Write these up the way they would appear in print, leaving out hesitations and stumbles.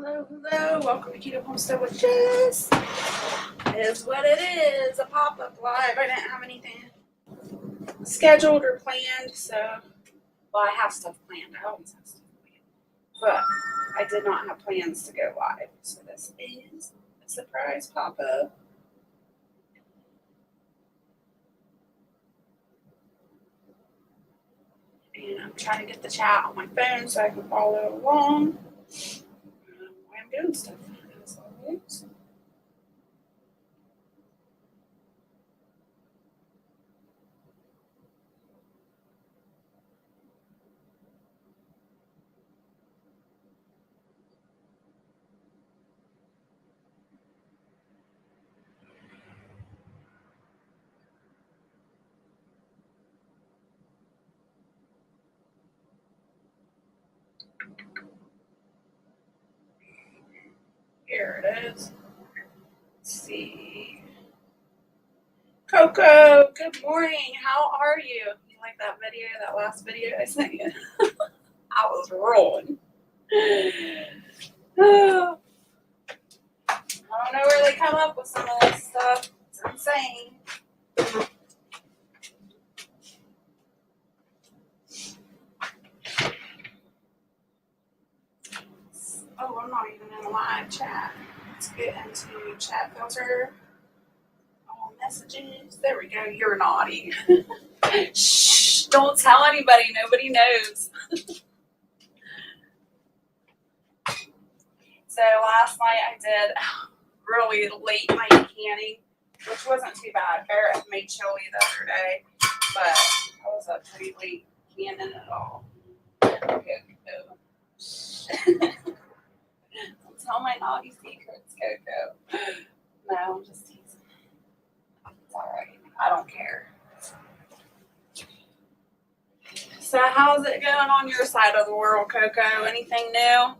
Hello, hello. Welcome to Keto Homestead with Jess. Is what it is, a pop-up live. I didn't have anything scheduled or planned, so, well, I have stuff planned. I always have stuff planned. But I did not have plans to go live, so this is a surprise pop-up. And I'm trying to get the chat on my phone so I can follow along while I'm doing stuff, as always. Here it is. Let's see. Coco, good morning. How are you? You like that video, that last video I sent you? I was rolling. I don't know where they come up with some of this stuff. It's insane. Oh, I'm not even in a live chat. Let's get into chat filter. All messages. There we go. You're naughty. Shh. Don't tell anybody. Nobody knows. So last night I did really late night canning, which wasn't too bad. Barrett made chili the other day, but I was up pretty late canning it all. Don't tell my naughty secrets, Coco. No, I'm just teasing. It's alright. I don't care. So how's it going on your side of the world, Coco? Anything new?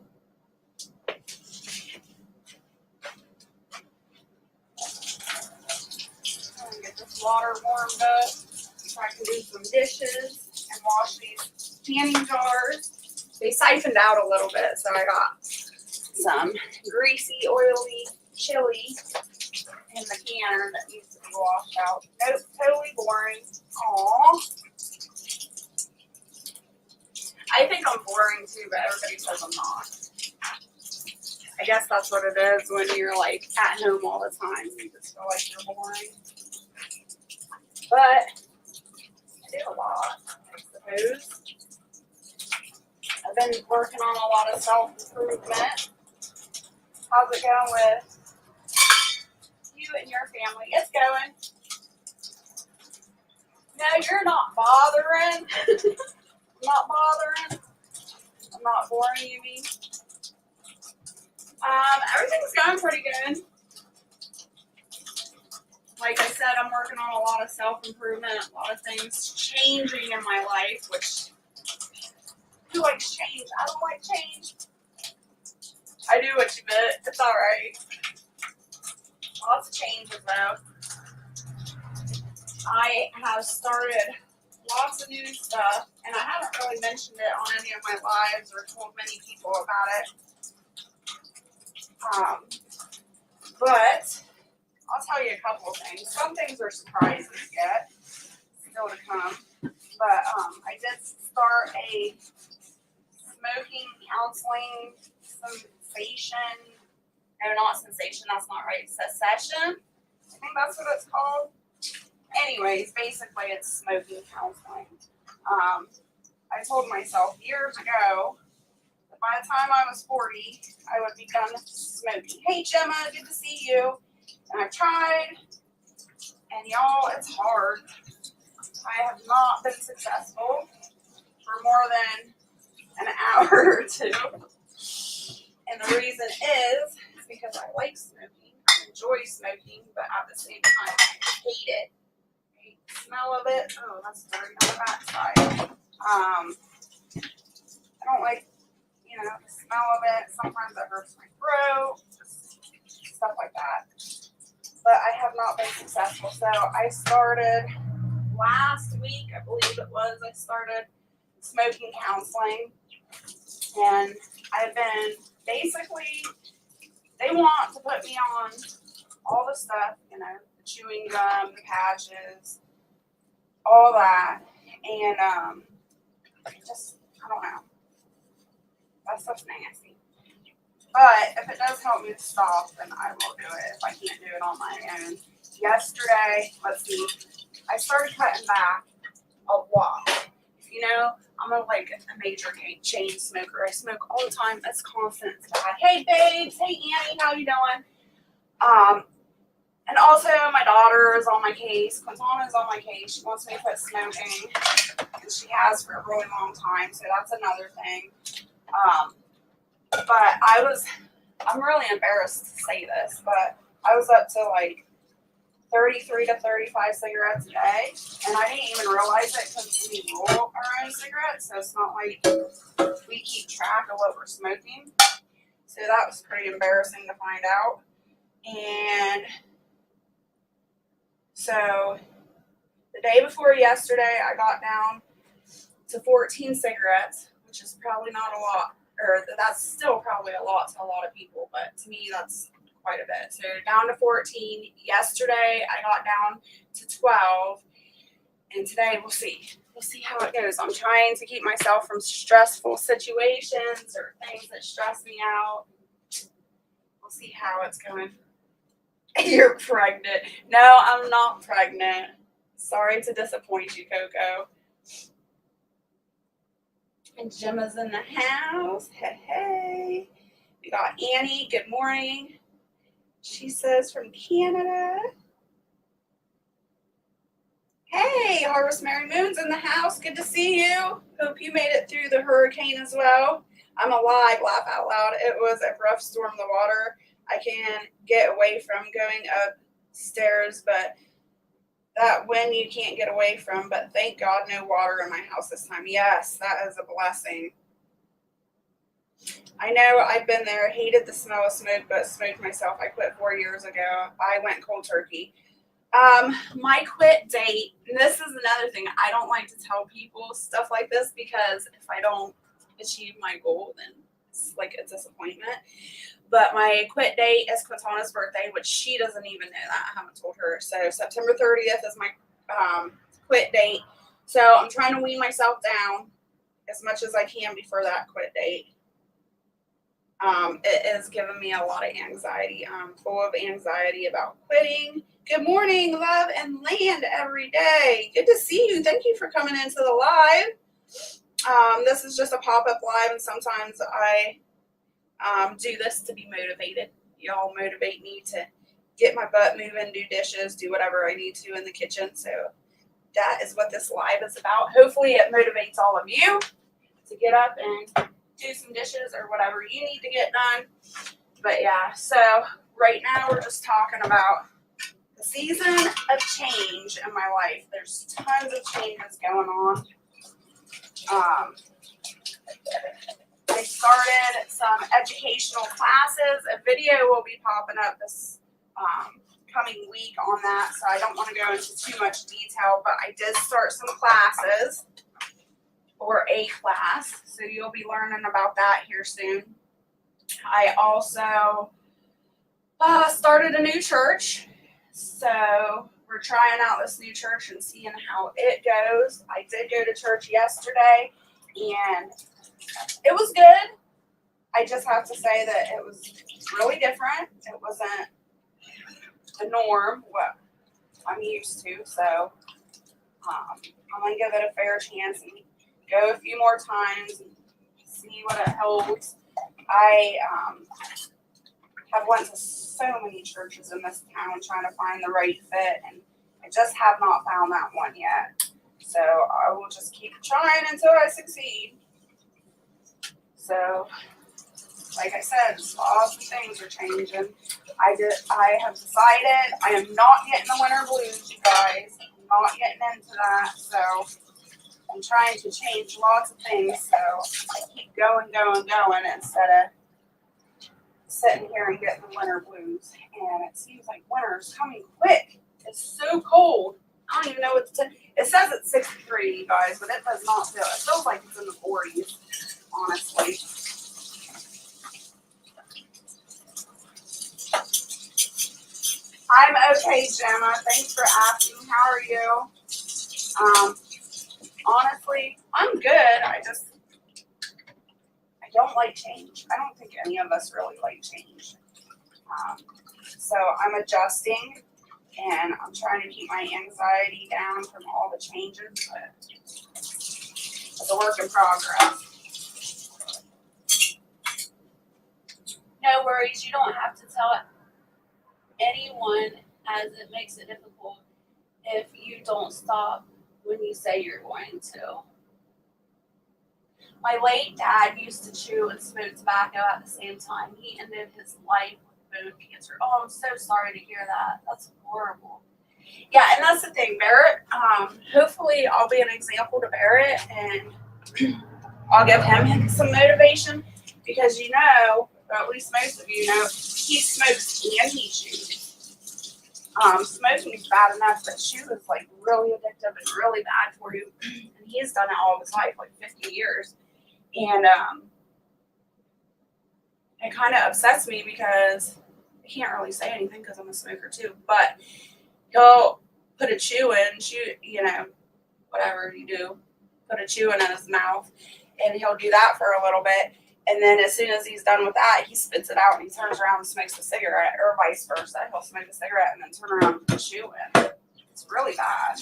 Get this water warmed up so I can do some dishes and wash these canning jars. They siphoned out a little bit, so I got some greasy, oily chili in the canner that needs to be washed out. Nope, totally boring. Aww. I think I'm boring too, but everybody says I'm not. I guess that's what it is when you're like at home all the time. You just feel like you're boring. But I do a lot, I suppose. I've been working on a lot of self-improvement. How's it going with you and your family? It's going. No, you're not bothering. I'm not bothering. I'm not boring, you mean? Everything's going pretty good. Like I said, I'm working on a lot of self-improvement, a lot of things changing in my life, which, who likes change? I don't like change. I do what you meant. It's alright. Lots of changes, though. I have started lots of new stuff, and I haven't really mentioned it on any of my lives or told many people about it. But I'll tell you a couple of things. Some things are surprises yet, still to come. But I did start a smoking counseling sensation. No, not sensation. That's not right. Cessation. I think that's what it's called. Anyways, basically it's smoking counseling. I told myself years ago that by the time I was 40, I would be done smoking. Hey, Gemma, good to see you. And I've tried, and y'all, it's hard. I have not been successful for more than an hour or two. And the reason is because I like smoking. I enjoy smoking, but at the same time, I hate it. I hate the smell of it. Oh, that's dirty on the backside. I don't like, the smell of it. Sometimes it hurts my throat, just stuff like that. But I have not been successful. So I started last week, I believe it was, I started smoking counseling. And I've been basically, they want to put me on all the stuff, you know, the chewing gum, the patches, all that. And just, I don't know. That stuff's nasty. But if it does help me to stop, then I will do it if I can't do it on my own. Yesterday, let's see, I started cutting back a lot. You know, I'm a major chain smoker. I smoke all the time. It's constant. It's bad. Hey, babes. Hey, Annie. How you doing? And also, my daughter is on my case. Quintana is on my case. She wants me to quit smoking, and she has for a really long time. So that's another thing. But I'm really embarrassed to say this, but I was up to 33 to 35 cigarettes a day, and I didn't even realize it because we roll our own cigarettes, so it's not like we keep track of what we're smoking. So that was pretty embarrassing to find out. And so the day before yesterday, I got down to 14 cigarettes, which is probably not a lot, or that's still probably a lot to a lot of people, but to me, that's quite a bit. So down to 14. Yesterday, I got down to 12. And today, we'll see. We'll see how it goes. I'm trying to keep myself from stressful situations or things that stress me out. We'll see how it's going. You're pregnant. No, I'm not pregnant. Sorry to disappoint you, Coco. And Gemma's in the house. Hey, hey. We got Annie. Good morning. She says from Canada. Hey, Harvest Mary Moon's in the house. Good to see you. Hope you made it through the hurricane as well. I'm alive. Laugh out loud. It was a rough storm. The water I can get away from going upstairs, but that wind you can't get away from. But thank God no water in my house this time. Yes, that is a blessing. I know I've been there, hated the smell of smoke, but smoked myself. I quit 4 years ago. I went cold turkey. My quit date, and this is another thing, I don't like to tell people stuff like this because if I don't achieve my goal, then it's like a disappointment. But my quit date is Quintana's birthday, which she doesn't even know that. I haven't told her. So September 30th is my quit date. So I'm trying to wean myself down as much as I can before that quit date. It is giving me a lot of anxiety. I'm full of anxiety about quitting. Good morning, love and land every day. Good to see you. Thank you for coming into the live. This is just a pop-up live, and sometimes I do this to be motivated. Y'all motivate me to get my butt moving, do dishes, do whatever I need to in the kitchen. So that is what this live is about. Hopefully it motivates all of you to get up and do some dishes or whatever you need to get done. But yeah, so right now we're just talking about the season of change in my life. There's tons of changes going on. I started some educational classes. A video will be popping up this coming week on that, so I don't want to go into too much detail, but I did start some classes, or a class, so you'll be learning about that here soon. I also started a new church, so we're trying out this new church and seeing how it goes. I did go to church yesterday, and it was good. I just have to say that it was really different. It wasn't the norm, what I'm used to, so I'm going to give it a fair chance and go a few more times and see what it holds. I have went to so many churches in this town trying to find the right fit, and I just have not found that one yet. So I will just keep trying until I succeed. So, like I said, lots of things are changing. I have decided I am not getting the winter blues, you guys. I'm not getting into that, so I'm trying to change lots of things, so I keep going instead of sitting here and getting the winter blues. And it seems like winter is coming quick. It's so cold. I don't even know what to tell. It says it's 63, you guys, but it does not feel. It feels like it's in the 40s, honestly. I'm okay, Gemma. Thanks for asking. How are you? Honestly, I'm good. I don't like change. I don't think any of us really like change. So I'm adjusting and I'm trying to keep my anxiety down from all the changes, but it's a work in progress. No worries. You don't have to tell anyone, as it makes it difficult if you don't stop when you say you're going to. My late dad used to chew and smoke tobacco at the same time. He ended his life with bone cancer. Oh, I'm so sorry to hear that. That's horrible. Yeah, and that's the thing, Barrett. Hopefully, I'll be an example to Barrett, and I'll give him some motivation because or at least most of you know, he smokes and he chews. Smoking is bad enough, but chew is like really addictive and really bad for you. And he's done it all his life, like 50 years. And it kind of upsets me because I can't really say anything because I'm a smoker too. But he'll put a chew in, whatever you do, put a chew in his mouth, and he'll do that for a little bit. And then as soon as he's done with that, he spits it out and he turns around and smokes a cigarette, or vice versa. He'll smoke a cigarette and then turn around and put a chew in. It's really bad.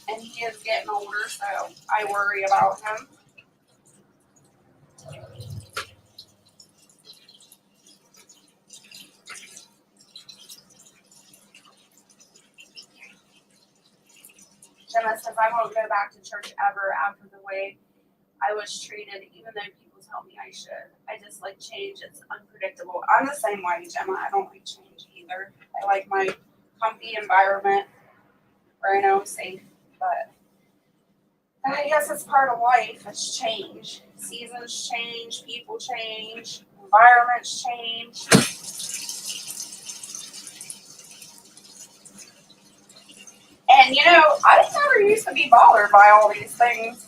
And he is getting older, so I worry about him. Gemma says, I won't go back to church ever after the way I was treated, even though people tell me I should. I just like change. It's unpredictable. I'm the same way, Gemma. I don't like change either. I like my comfy environment where I know I'm safe. But I guess it's part of life. It's change. Seasons change. People change. Environments change. And I never used to be bothered by all these things.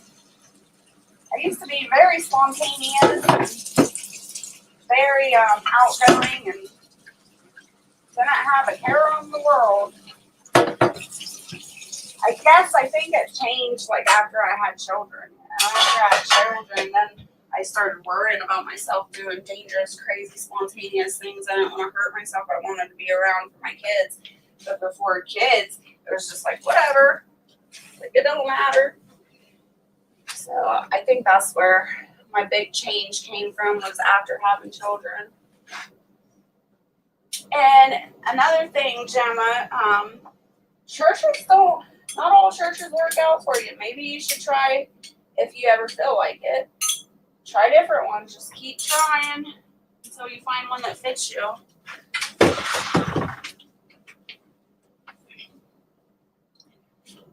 I used to be very spontaneous and very outgoing and didn't have a care in the world. I think it changed like after I had children. After I had children, then I started worrying about myself doing dangerous, crazy, spontaneous things. I didn't want to hurt myself. I wanted to be around for my kids. But before kids, it was just like, whatever. Like, it don't matter. So I think that's where my big change came from, was after having children. And another thing, Gemma, churches not all churches work out for you. Maybe you should try, if you ever feel like it, try different ones. Just keep trying until you find one that fits you.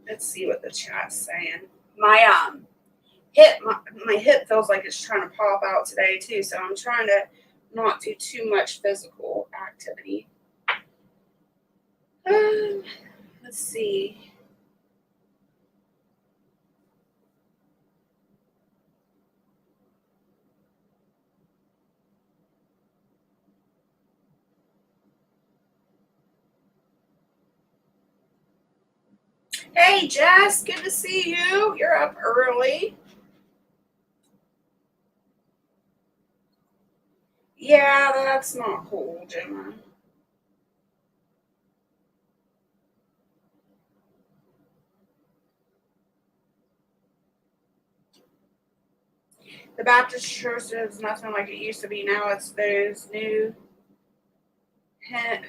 Let's see what the chat's saying. My hip feels like it's trying to pop out today too, so I'm trying to not do too much physical activity. Let's see. Hey, Jess, good to see you. You're up early. Yeah, that's not cool, Gemma. The Baptist church is nothing like it used to be. Now it's those new, I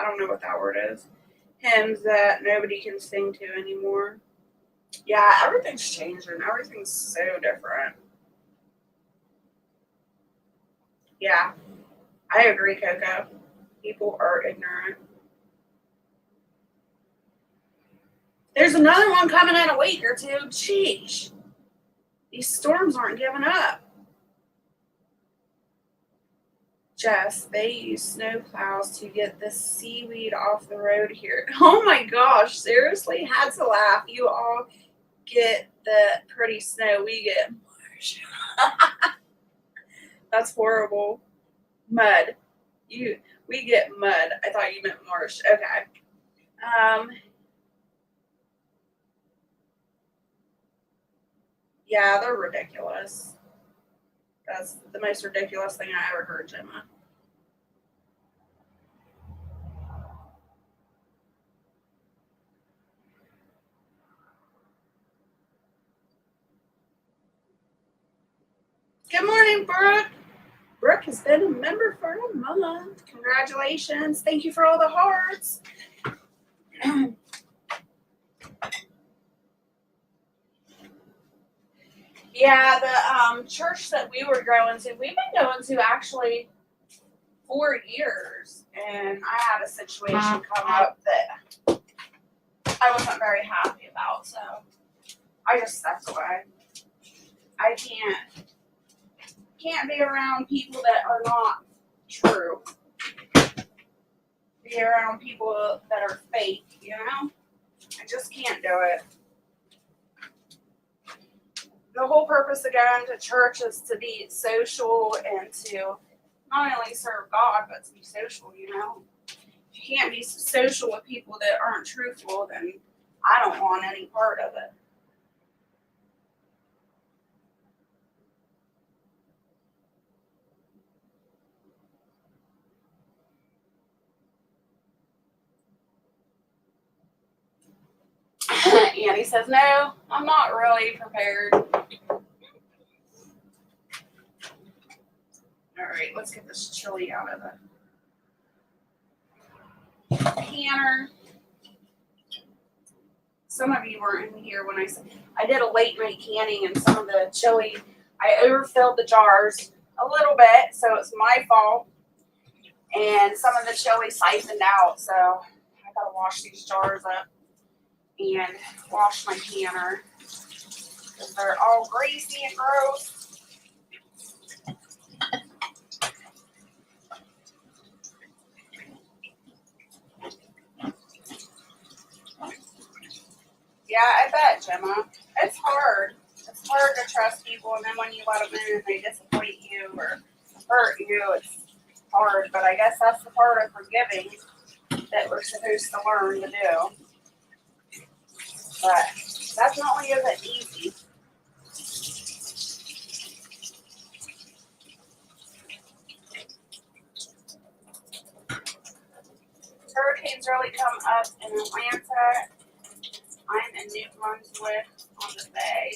don't know what that word is, hymns that nobody can sing to anymore. Yeah, everything's changing. Everything's so different. Yeah, I agree, Coco. People are ignorant. There's another one coming in a week or two. Sheesh. These storms aren't giving up. Jess, they use snow plows to get the seaweed off the road here. Oh my gosh, seriously? Had to laugh. You all get the pretty snow. We get marsh. That's horrible. Mud. We get mud. I thought you meant marsh. Okay. Yeah, they're ridiculous. That's the most ridiculous thing I ever heard, Gemma. Good morning, Brooke. Brooke has been a member for a month. Congratulations. Thank you for all the hearts. Yeah, the church that we were going to, we've been going to actually 4 years. And I had a situation come up that I wasn't very happy about. So I just stepped away. I can't be around people that are not true. Be around people that are fake, you know? I just can't do it. The whole purpose of going to church is to be social and to not only serve God, but to be social, you know? If you can't be social with people that aren't truthful, then I don't want any part of it. Annie says, no, I'm not really prepared. All right, let's get this chili out of the canner. Some of you weren't in here when I said I did a late night canning, and some of the chili, I overfilled the jars a little bit, so it's my fault. And some of the chili siphoned out, so I gotta wash these jars up and wash my canner because they're all greasy and gross. Yeah, I bet, Gemma. It's hard. It's hard to trust people, and then when you let them in and they disappoint you or hurt you, it's hard. But I guess that's the part of forgiving that we're supposed to learn to do. But definitely isn't easy. Hurricanes really come up in Atlanta. I'm in New Brunswick on the bay.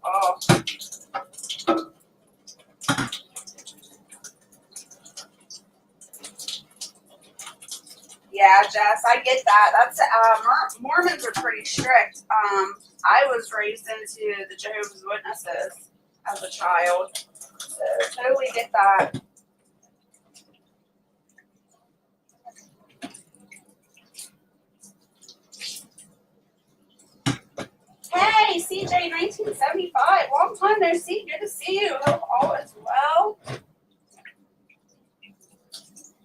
Oh. Yeah, Jess, I get that. That's Mormons are pretty strict. I was raised into the Jehovah's Witnesses as a child, so totally get that. Hey, CJ, 1975. Long time no see. Good to see you. Hope all is well.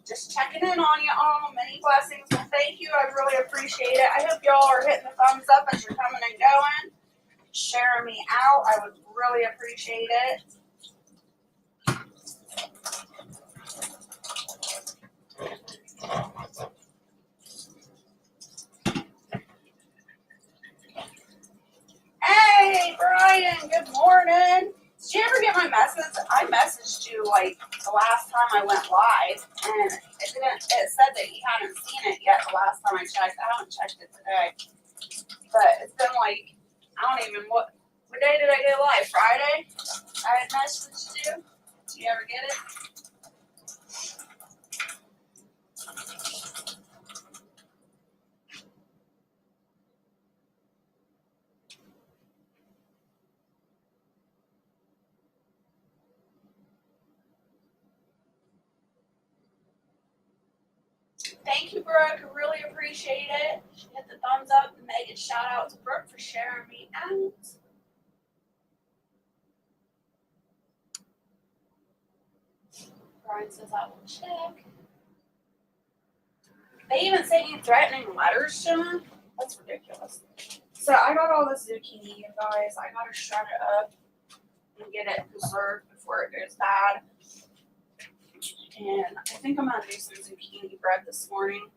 Just checking in on you all. Many blessings. Well, thank you. I really appreciate it. I hope y'all are hitting the thumbs up as you're coming and going, sharing me out. I would really appreciate it. Hey, Brian. Good morning. Did you ever get my message? I messaged you like the last time I went live, and it didn't. It said that you hadn't seen it yet. The last time I checked, I haven't checked it today, but it's been like I don't even what day did I go live? Friday. I had messaged you. Did you ever get it? Thank you, Brooke. I really appreciate it. Hit the thumbs up and make a shout out to Brooke for sharing me out. Brian says I will check. They even sent you threatening letters, John? That's ridiculous. So I got all this zucchini, you guys. I gotta shred it up and get it preserved before it goes bad. And I think I'm gonna do some zucchini bread this morning.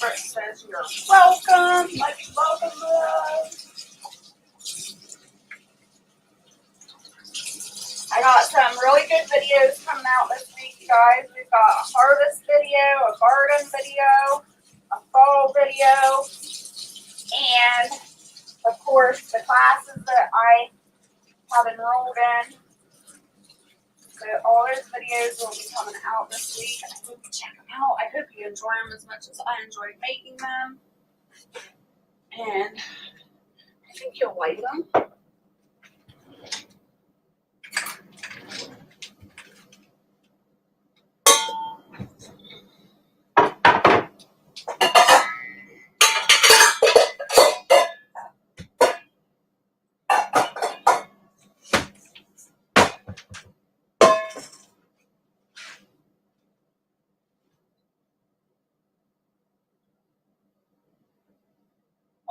Brett says you're welcome. Much welcome, love. I got some really good videos coming out this week, you guys. We've got a harvest video, a garden video, a fall video, and of course the classes that I have enrolled in. So all those videos will be coming out this week. I hope you check them out. I hope you enjoy them as much as I enjoyed making them. And I think you'll like them.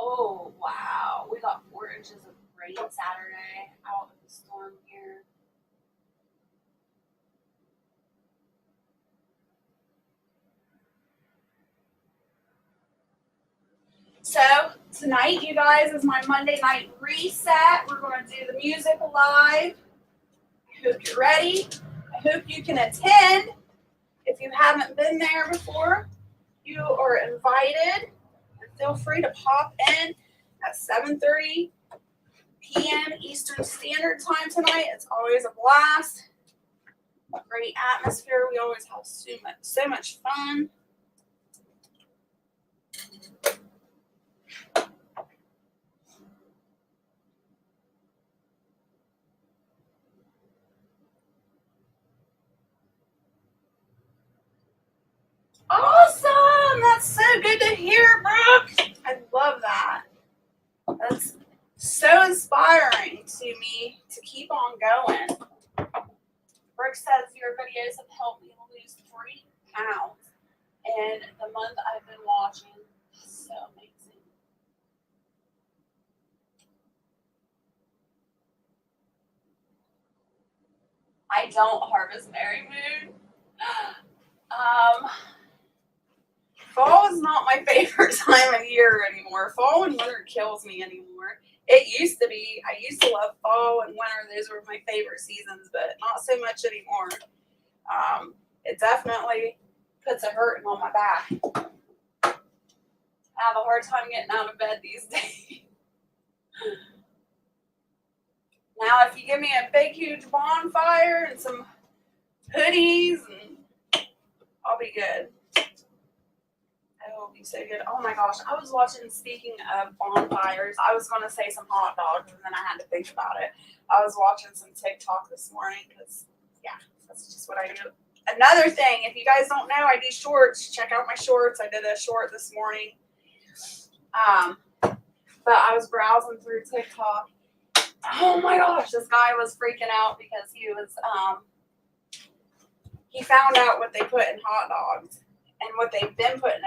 Oh, wow. We got 4 inches of rain Saturday out of the storm here. So tonight, you guys, is my Monday night reset. We're going to do the music live. I hope you're ready. I hope you can attend. If you haven't been there before, you are invited. And feel free to pop in at 7:30 p.m. Eastern Standard Time tonight. It's always a blast. A great atmosphere. We always have so much fun. Awesome! That's so good to hear, Brooke. I love that. That's so inspiring to me to keep on going. Brooke says your videos have helped me lose 3 pounds in the month I've been watching. So amazing. I don't harvest Mary Moon. Fall is not my favorite time of year anymore. Fall and winter kills me anymore. It used to be. I used to love fall and winter. Those were my favorite seasons, but not so much anymore. It definitely puts a hurting on my back. I have a hard time getting out of bed these days. Now, if you give me a big, huge bonfire and some hoodies, and I'll be good. It will be so good. Oh my gosh, I was watching, speaking of bonfires, I was going to say some hot dogs, and then I had to think about it. I was watching some TikTok this morning because, yeah, that's just what I do. Another thing, if you guys don't know, I do shorts. Check out my shorts. I did a short this morning. But I was browsing through TikTok. Oh my gosh, this guy was freaking out because he found out what they put in hot dogs and what they've been putting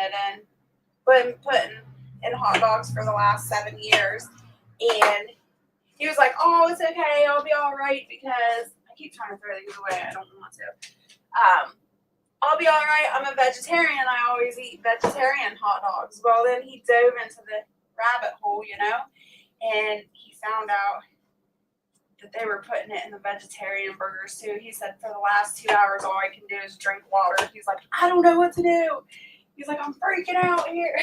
in hot dogs for the last 7 years. And he was like, oh, it's okay, I'll be all right, because I keep trying to throw these away. I don't want to. I'll be all right. I'm a vegetarian. I always eat vegetarian hot dogs. Well, then he dove into the rabbit hole, and he found out that they were putting it in the vegetarian burgers too. He said for the last 2 hours, all I can do is drink water. He's like, I don't know what to do. He's like, I'm freaking out here.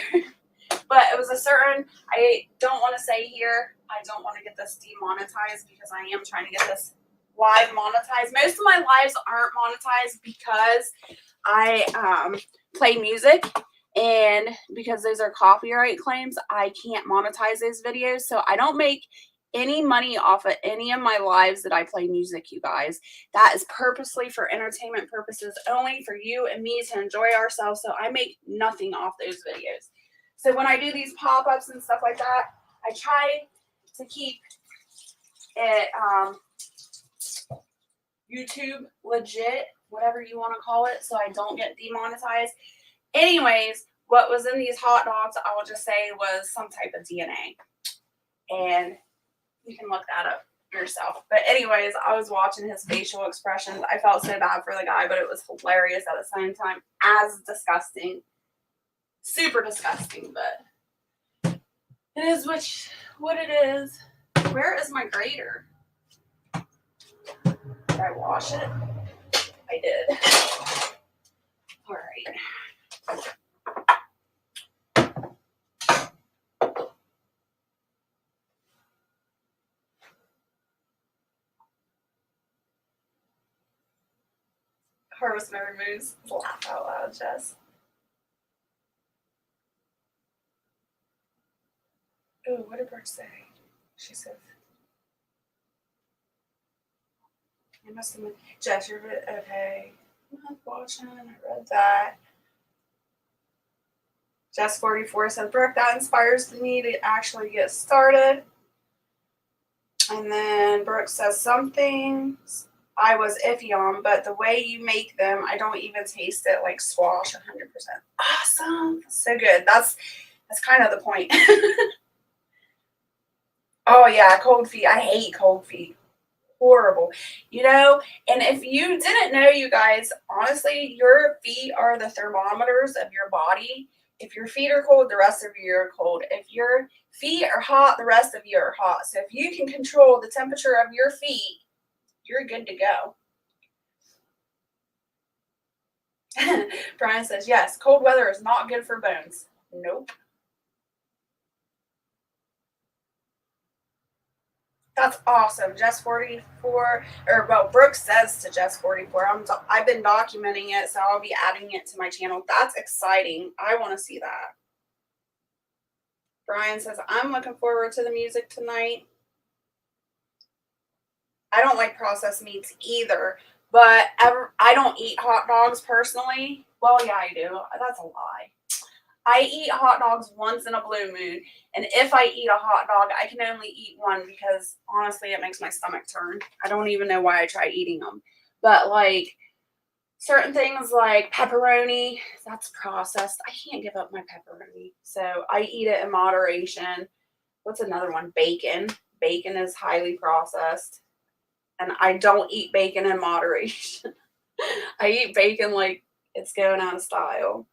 But it was a certain, I don't want to say here, I don't want to get this demonetized because I am trying to get this live monetized. Most of my lives aren't monetized because I play music, and because those are copyright claims, I can't monetize those videos. So I don't make any money off of any of my lives that I play music, you guys. That is purposely for entertainment purposes only, for you and me to enjoy ourselves. So I make nothing off those videos. So when I do these pop-ups and stuff like that, I try to keep it YouTube legit, whatever you want to call it, so I don't get demonetized. Anyways, what was in these hot dogs, I'll just say, was some type of DNA. And you can look that up yourself. But anyways, I was watching his facial expressions. I felt so bad for the guy, but it was hilarious at the same time. As disgusting. Super disgusting, but it is what it is. Where is my grater? Did I wash it? I did. All right. Harvest never moves. Laugh out loud, Jess. Oh, what did Brooke say? She said, I must have been, Jess, you're okay. I'm not watching. I read that. Jess 44 said, Brooke, that inspires me to actually get started. And then Brooke says, some things I was iffy on, but the way you make them, I don't even taste it like squash 100%. Awesome. So good. That's kind of the point. Oh, yeah, cold feet. I hate cold feet. Horrible. You know, and if you didn't know, you guys, honestly, your feet are the thermometers of your body. If your feet are cold, the rest of you are cold. If your feet are hot, the rest of you are hot. So if you can control the temperature of your feet, you're good to go. Brian says, yes, cold weather is not good for bones. Nope. That's awesome. Jess 44, or well, Brooke says to Jess 44. I've been documenting it, so I'll be adding it to my channel. That's exciting. I want to see that. Brian says, I'm looking forward to the music tonight. I don't like processed meats either, but I don't eat hot dogs personally. Well, yeah, I do. That's a lie. I eat hot dogs once in a blue moon, and if I eat a hot dog, I can only eat one because, honestly, it makes my stomach turn. I don't even know why I try eating them. But, like, certain things like pepperoni, that's processed. I can't give up my pepperoni, so I eat it in moderation. What's another one? Bacon. Bacon is highly processed, and I don't eat bacon in moderation. I eat bacon like it's going out of style.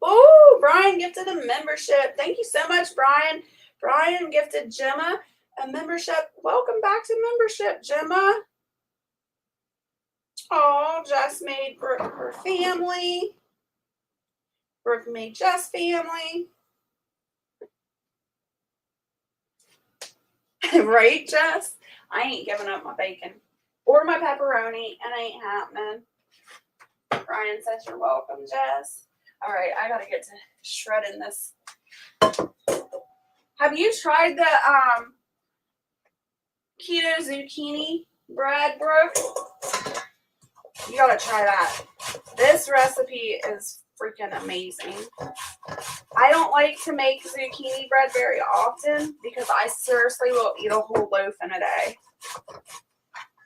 Oh, Brian gifted a membership. Thank you so much, Brian. Brian gifted Gemma a membership. Welcome back to membership, Gemma. Oh, Jess made Brooke her family. Brooke made Jess family. Right, Jess? I ain't giving up my bacon or my pepperoni. It ain't happening. Brian says you're welcome, Jess. All right, I gotta get to shredding this. Have you tried the keto zucchini bread, Brooke? You gotta try that. This recipe is freaking amazing. I don't like to make zucchini bread very often because I seriously will eat a whole loaf in a day.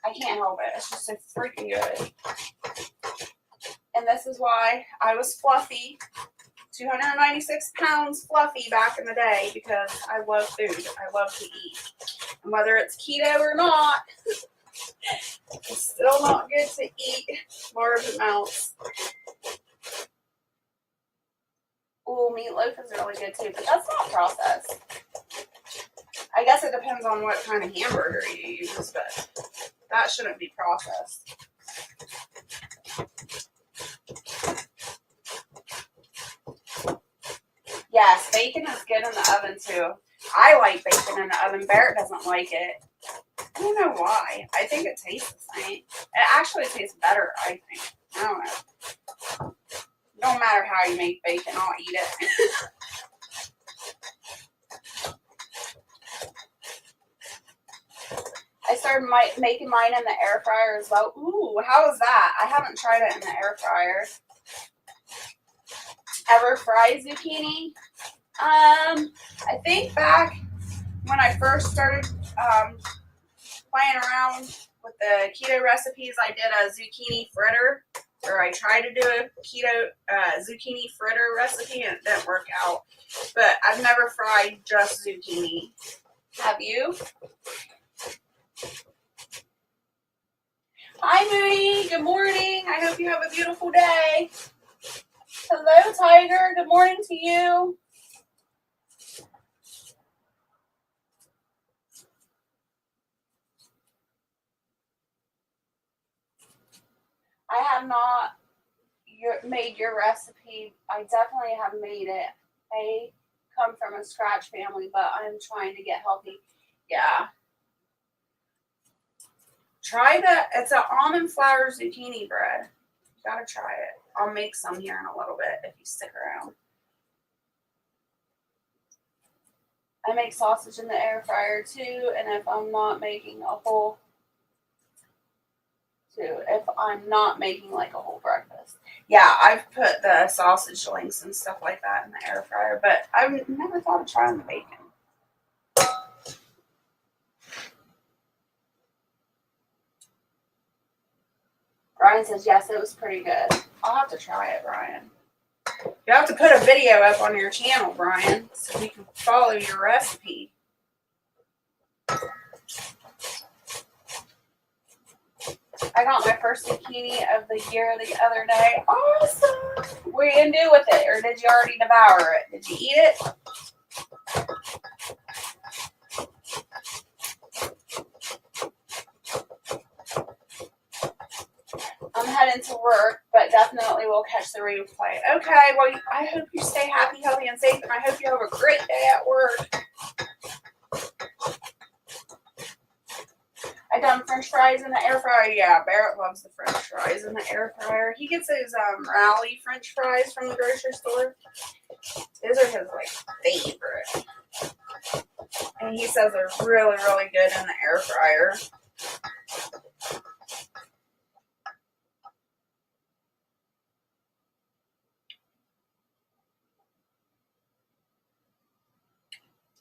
I can't help it. It's just so freaking good. And this is why I was fluffy, 296 pounds fluffy back in the day, because I love food. I love to eat. And whether it's keto or not, it's still not good to eat large amounts. Ooh, meatloaf is really good too, but that's not processed. I guess it depends on what kind of hamburger you use, but that shouldn't be processed. Yes, bacon is good in the oven too. I like bacon in the oven. Barrett doesn't like it. I don't know why. I think it tastes the same. It actually tastes better, I think. I don't know. Don't matter how you make bacon, I'll eat it. I started making mine in the air fryer as well. Ooh, how is that? I haven't tried it in the air fryer. Ever fried zucchini? I think back when I first started playing around with the keto recipes, I did a zucchini fritter, or I tried to do a keto zucchini fritter recipe and it didn't work out. But I've never fried just zucchini. Have you? Hi, Moody. Good morning. I hope you have a beautiful day. Hello, Tiger. Good morning to you. I have not made your recipe. I definitely have made it. I come from a scratch family, but I'm trying to get healthy. Yeah. Try that. It's an almond flour zucchini bread. You gotta try it. I'll make some here in a little bit if you stick around. I make sausage in the air fryer too, and if I'm not making a whole like a whole breakfast. Yeah, I've put the sausage links and stuff like that in the air fryer, but I've never thought of trying the bacon. Brian says, yes, it was pretty good. I'll have to try it, Brian. You have to put a video up on your channel, Brian, so we can follow your recipe. I got my first zucchini of the year the other day. Awesome! What are you going to do with it? Or did you already devour it? Did you eat it? I'm heading to work, but definitely will catch the replay. Okay, well, I hope you stay happy, healthy, and safe, and I hope you have a great day at work. I done French fries in the air fryer. Yeah, Barrett loves the French fries in the air fryer. He gets his Rally French fries from the grocery store. Those are his favorite. And he says they're really, really good in the air fryer.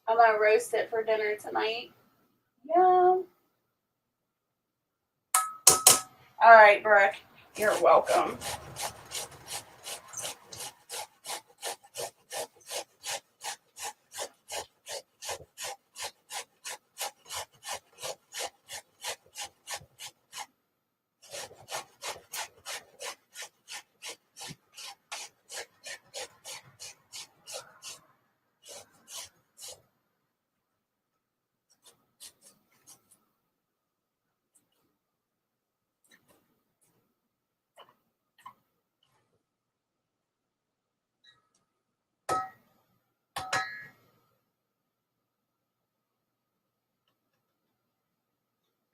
I'm gonna roast it for dinner tonight. Yeah. All right, Brooke. You're welcome.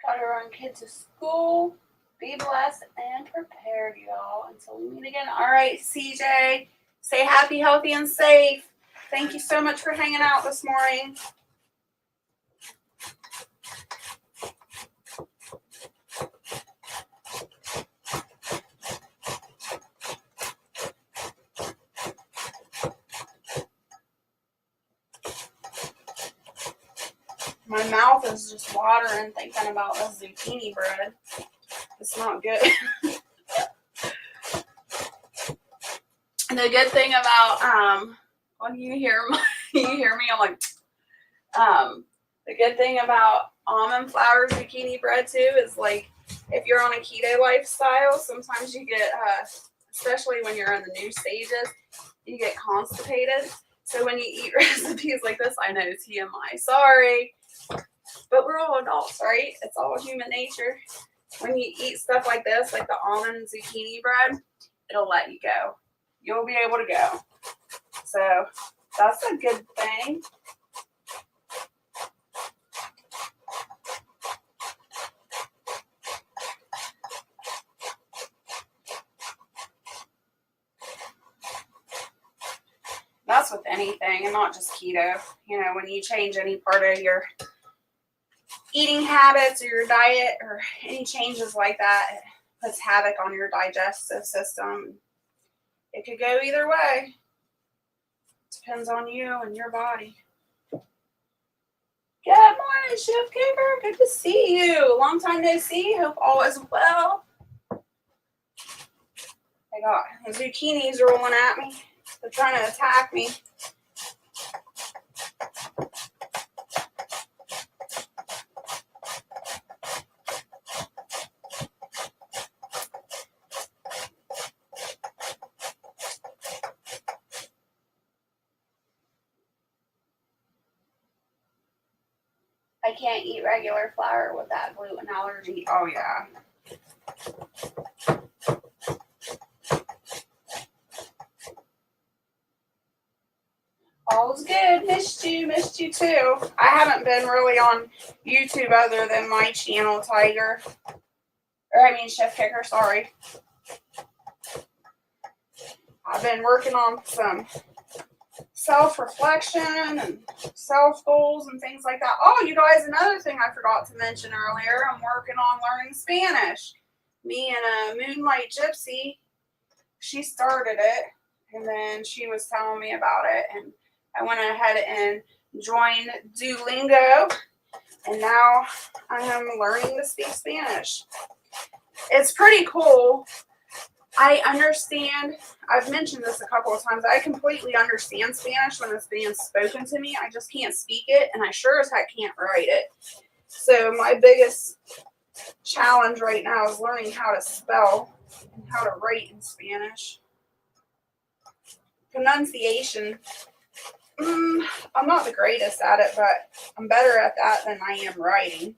Gotta run kids to school. Be blessed and prepared, y'all, until we meet again. All right, CJ. Stay happy, healthy, and safe. Thank you so much for hanging out this morning. My mouth is just watering thinking about this zucchini bread. It's not good. The good thing about when you hear me, I'm like, the good thing about almond flour zucchini bread too is if you're on a keto lifestyle, sometimes you get, especially when you're in the new stages, you get constipated. So when you eat recipes like this, I know TMI, sorry, but we're all adults, right? It's all human nature. When you eat stuff like this, like the almond zucchini bread, it'll let you go. You'll be able to go. So that's a good thing. That's with anything and not just keto. When you change any part of your eating habits or your diet or any changes like that, it puts havoc on your digestive system. It could go either way. Depends on you and your body. Good morning, Chef Kicker. Good to see you. Long time no see. Hope all is well. I got the zucchinis rolling at me. They're trying to attack me. I can't eat regular flour with that gluten allergy. Oh, yeah. All's good. Missed you too. I haven't been really on YouTube other than my channel, Tiger. Chef Kicker, sorry. I've been working on some self-reflection and self-goals and things like that. Oh, you guys, another thing I forgot to mention earlier, I'm working on learning Spanish. Me and a Moonlight Gypsy, she started it, and then she was telling me about it, and I went ahead and joined Duolingo, and now I am learning to speak Spanish. It's pretty cool. I understand, I've mentioned this a couple of times, I completely understand Spanish when it's being spoken to me. I just can't speak it, and I sure as heck can't write it. So my biggest challenge right now is learning how to spell and how to write in Spanish. Pronunciation, I'm not the greatest at it, but I'm better at that than I am writing.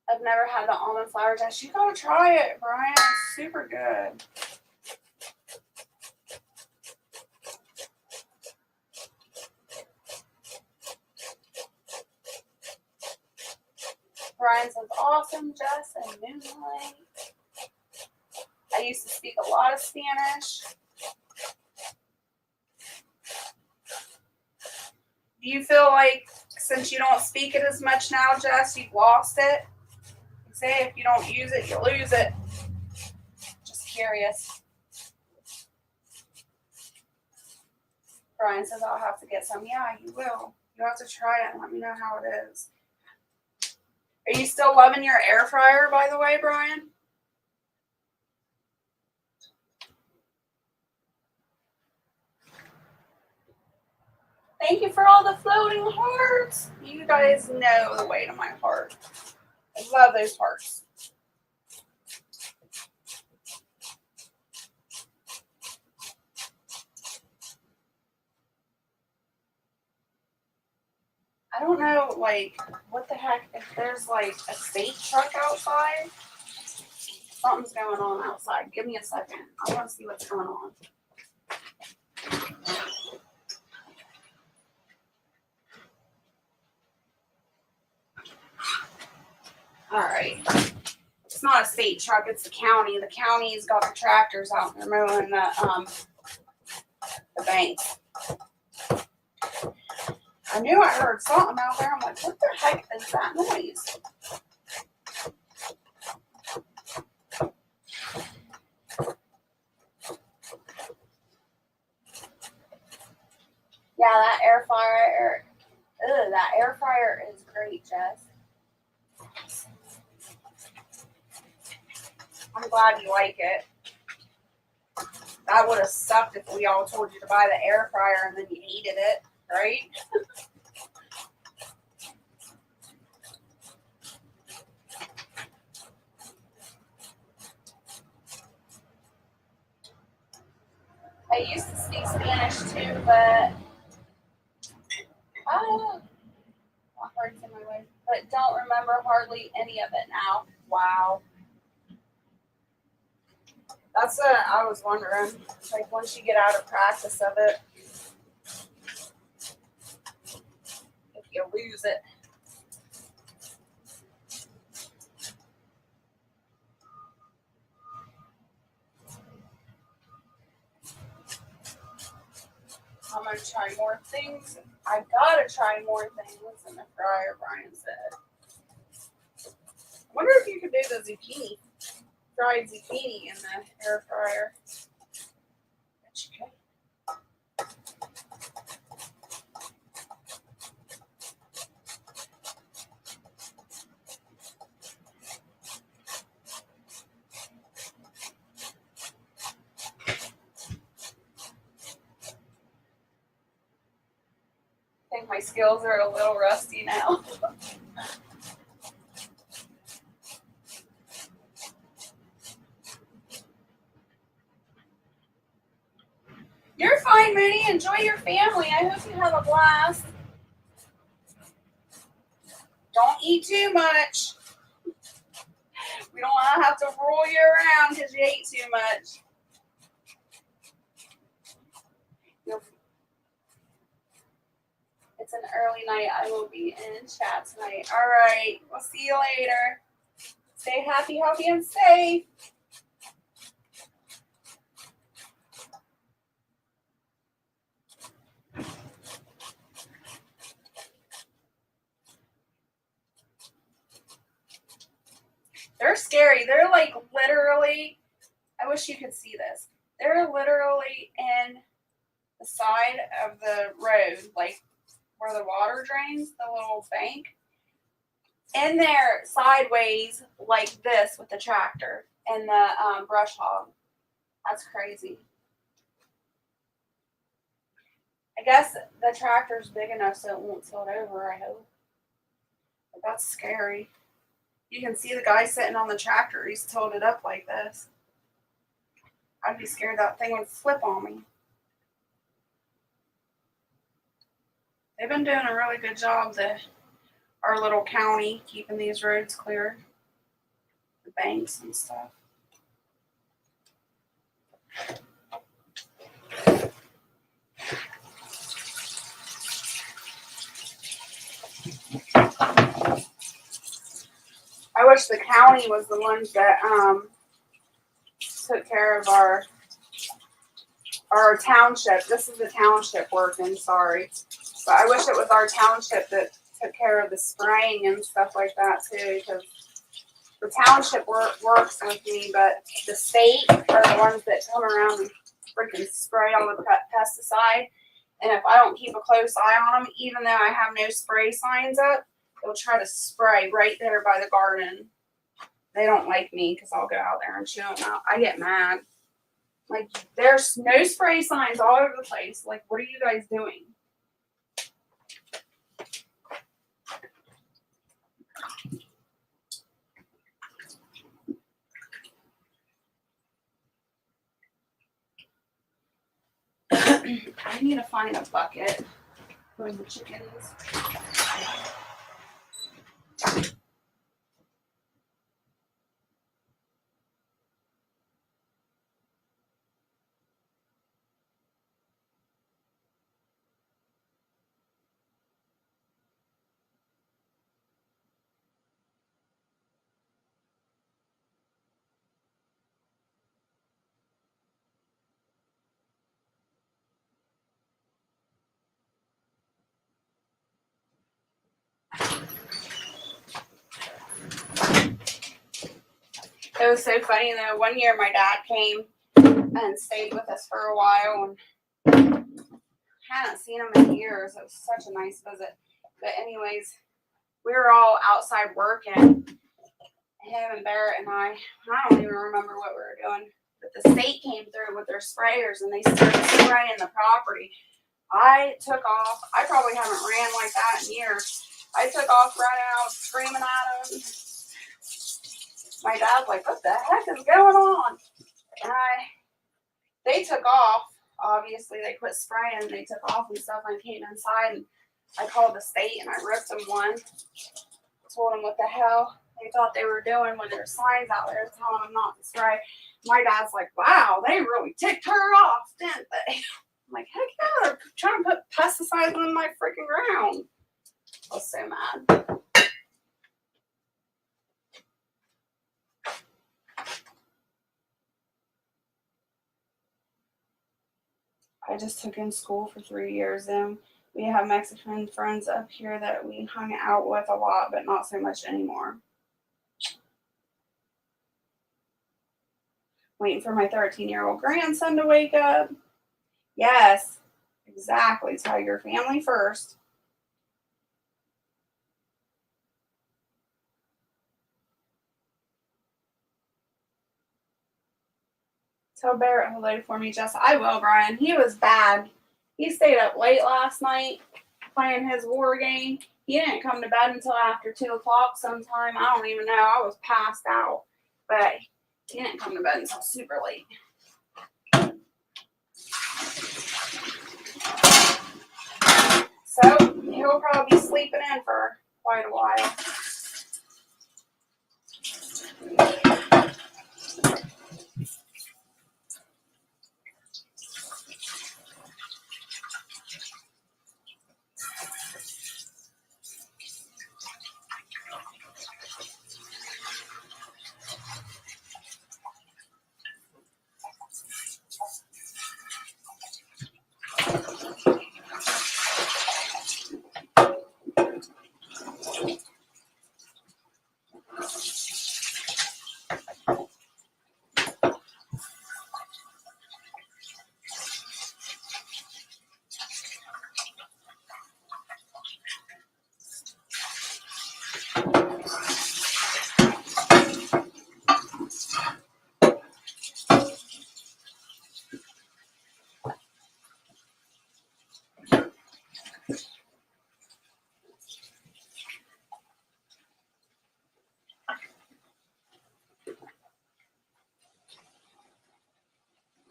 I've never had the almond flour test. You gotta try it, Brian. It's super good. Brian says, awesome, Jess and Moonlight. I used to speak a lot of Spanish. Do you feel like since you don't speak it as much now, Jess, you've lost it? Say if you don't use it, you lose it. Just curious. Brian says, I'll have to get some. Yeah, you will. You have to try it and let me know how it is. Are you still loving your air fryer, by the way, Brian? Thank you for all the floating hearts. You guys know the way to my heart. I love those hearts. I don't know, like, what the heck, if there's, like, a state truck outside. Something's going on outside. Give me a second. I want to see what's going on. All right. It's not a state truck. It's the county. The county's got the tractors out there mowing the banks. I knew I heard something out there. I'm like, what the heck is that noise? Yeah, that air fryer is great, Jess. I'm glad you like it. That would have sucked if we all told you to buy the air fryer and then you hated it, right? I used to speak Spanish too, but hurts in my way. But don't remember hardly any of it now. Wow. That's what I was wondering. Like once you get out of practice of it, if you lose it. I'm gonna try more things. I gotta try more things in the fryer, Brian said. I wonder if you could do the zucchini, fried zucchini in the air fryer. Bet you could. think my skills are a little rusty now. You're fine, Moody. Enjoy your family. I hope you have a blast. Don't eat too much. We don't want to have to roll you around because you ate too much. It's an early night. I will be in chat tonight. All right. We'll see you later. Stay happy, healthy, and safe. They're scary. They're like literally, I wish you could see this. They're literally in the side of the road, like where the water drains, the little bank. In there sideways like this with the tractor and the brush hog. That's crazy. I guess the tractor's big enough so it won't tilt over, I hope. But that's scary. You can see the guy sitting on the tractor. He's tilted up like this. I'd be scared that thing would flip on me. They've been doing a really good job, our little county, keeping these roads clear. The banks and stuff. I wish the county was the ones that took care of our township. This is the township working, sorry. But I wish it was our township that took care of the spraying and stuff like that too, because the township works with me, but the state are the ones that come around and freaking spray all the pesticide. And if I don't keep a close eye on them, even though I have no spray signs up, they'll try to spray right there by the garden. They don't like me because I'll go out there and chew them out. I get mad. Like, there's no spray signs all over the place. Like, what are you guys doing? I need to find a bucket for the chickens. It was so funny though. One year my dad came and stayed with us for a while and hadn't seen him in years. It was such a nice visit. But anyways, we were all outside working. Him and Barrett and I don't even remember what we were doing. But the state came through with their sprayers and they started spraying the property. I took off. I probably haven't ran like that in years. I took off, ran out, screaming at him. My dad's like, what the heck is going on? And they took off. Obviously, they quit spraying. They took off and stuff. I came inside and I called the state and I ripped them one. Told them what the hell they thought they were doing when there were signs out there telling them not to spray. My dad's like, wow, they really ticked her off, didn't they? I'm like, heck yeah, they're trying to put pesticides on my freaking ground. I was so mad. I just took in school for 3 years and we have Mexican friends up here that we hung out with a lot, but not so much anymore. Waiting for my 13-year-old grandson to wake up. Yes, exactly. Tell your family first. Tell Barrett hello for me, Jess. I will, Brian. He was bad. He stayed up late last night playing his war game. He didn't come to bed until after 2 o'clock sometime. I don't even know. I was passed out. But he didn't come to bed until super late. So he'll probably be sleeping in for quite a while.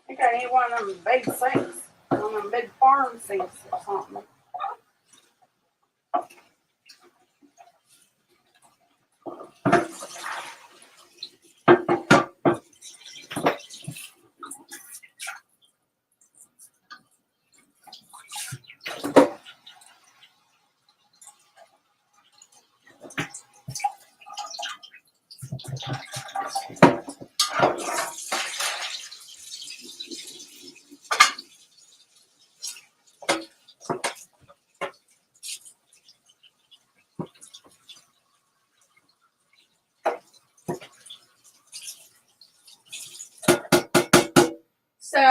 I think I need one of them big sinks. One of them big farm sinks or something. So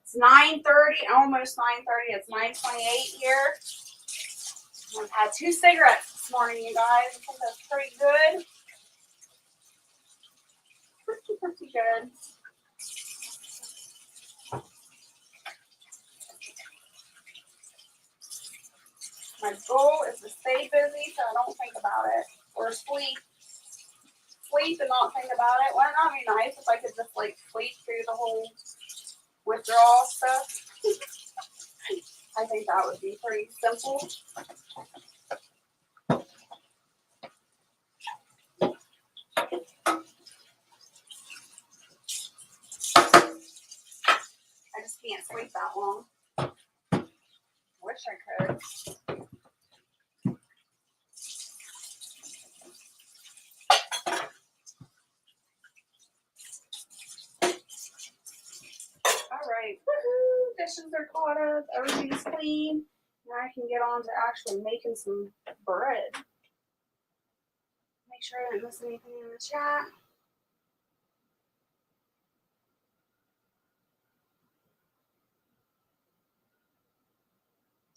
it's 9:30, almost 9:30. It's 9:28 here. I've had 2 cigarettes this morning, you guys. I think that's pretty good. Pretty good. My goal is to stay busy so I don't think about it. Or sleep. Sleep and not think about it. Wouldn't that be nice if I could just like sleep through the whole withdrawal stuff? I think that would be pretty simple. I just can't sleep that long. Wish I could. All right, woohoo! Dishes are caught up. Everything's clean. Now I can get on to actually making some bread. Make sure I didn't miss anything in the chat.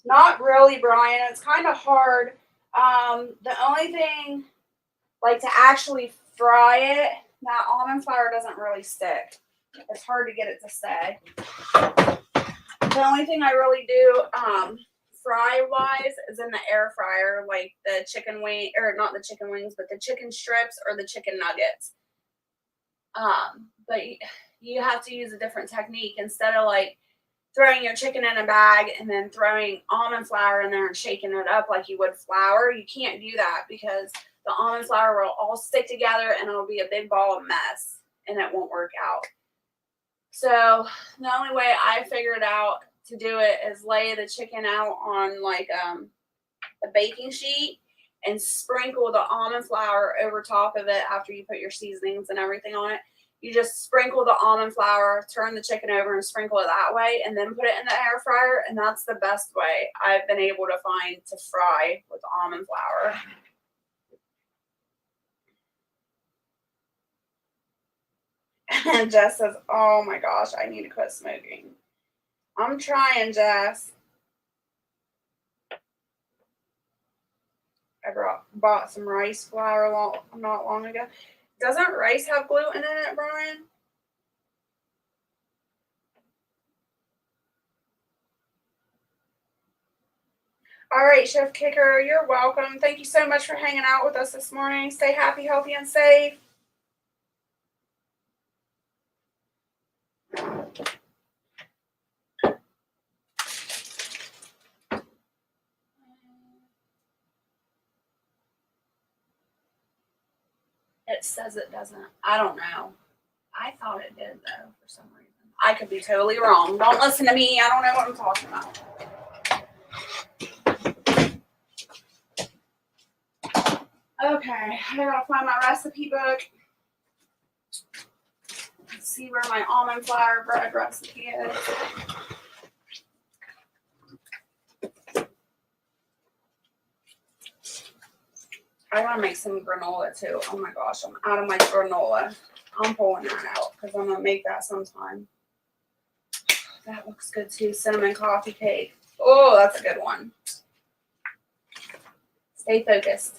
Not really, Brian. It's kind of hard. The only thing, like to actually fry it, that almond flour doesn't really stick. It's hard to get it to stay. The only thing I really do, fry-wise, is in the air fryer, like the chicken wing, or not the chicken wings, but the chicken strips or the chicken nuggets. But you have to use a different technique instead of like throwing your chicken in a bag and then throwing almond flour in there and shaking it up like you would flour. You can't do that because the almond flour will all stick together and it'll be a big ball of mess and it won't work out. So the only way I figured out to do it is lay the chicken out on like a baking sheet and sprinkle the almond flour over top of it after you put your seasonings and everything on it. You just sprinkle the almond flour, turn the chicken over and sprinkle it that way, and then put it in the air fryer. And that's the best way I've been able to find to fry with almond flour. And Jess says, oh my gosh, I need to quit smoking. I'm trying, Jess. I bought some rice flour not long ago. Doesn't rice have gluten in it, Brian? All right, Chef Kicker, you're welcome. Thank you so much for hanging out with us this morning. Stay happy, healthy, and safe. It says it doesn't. I don't know. I thought it did, though, for some reason. I could be totally wrong. Don't listen to me. I don't know what I'm talking about. Okay, I gotta find my recipe book. Let's see where my almond flour bread recipe is. I want to make some granola too. Oh my gosh, I'm out of my granola. I'm pulling that out because I'm gonna make that sometime. That looks good too. Cinnamon coffee cake. Oh, that's a good one. Stay focused.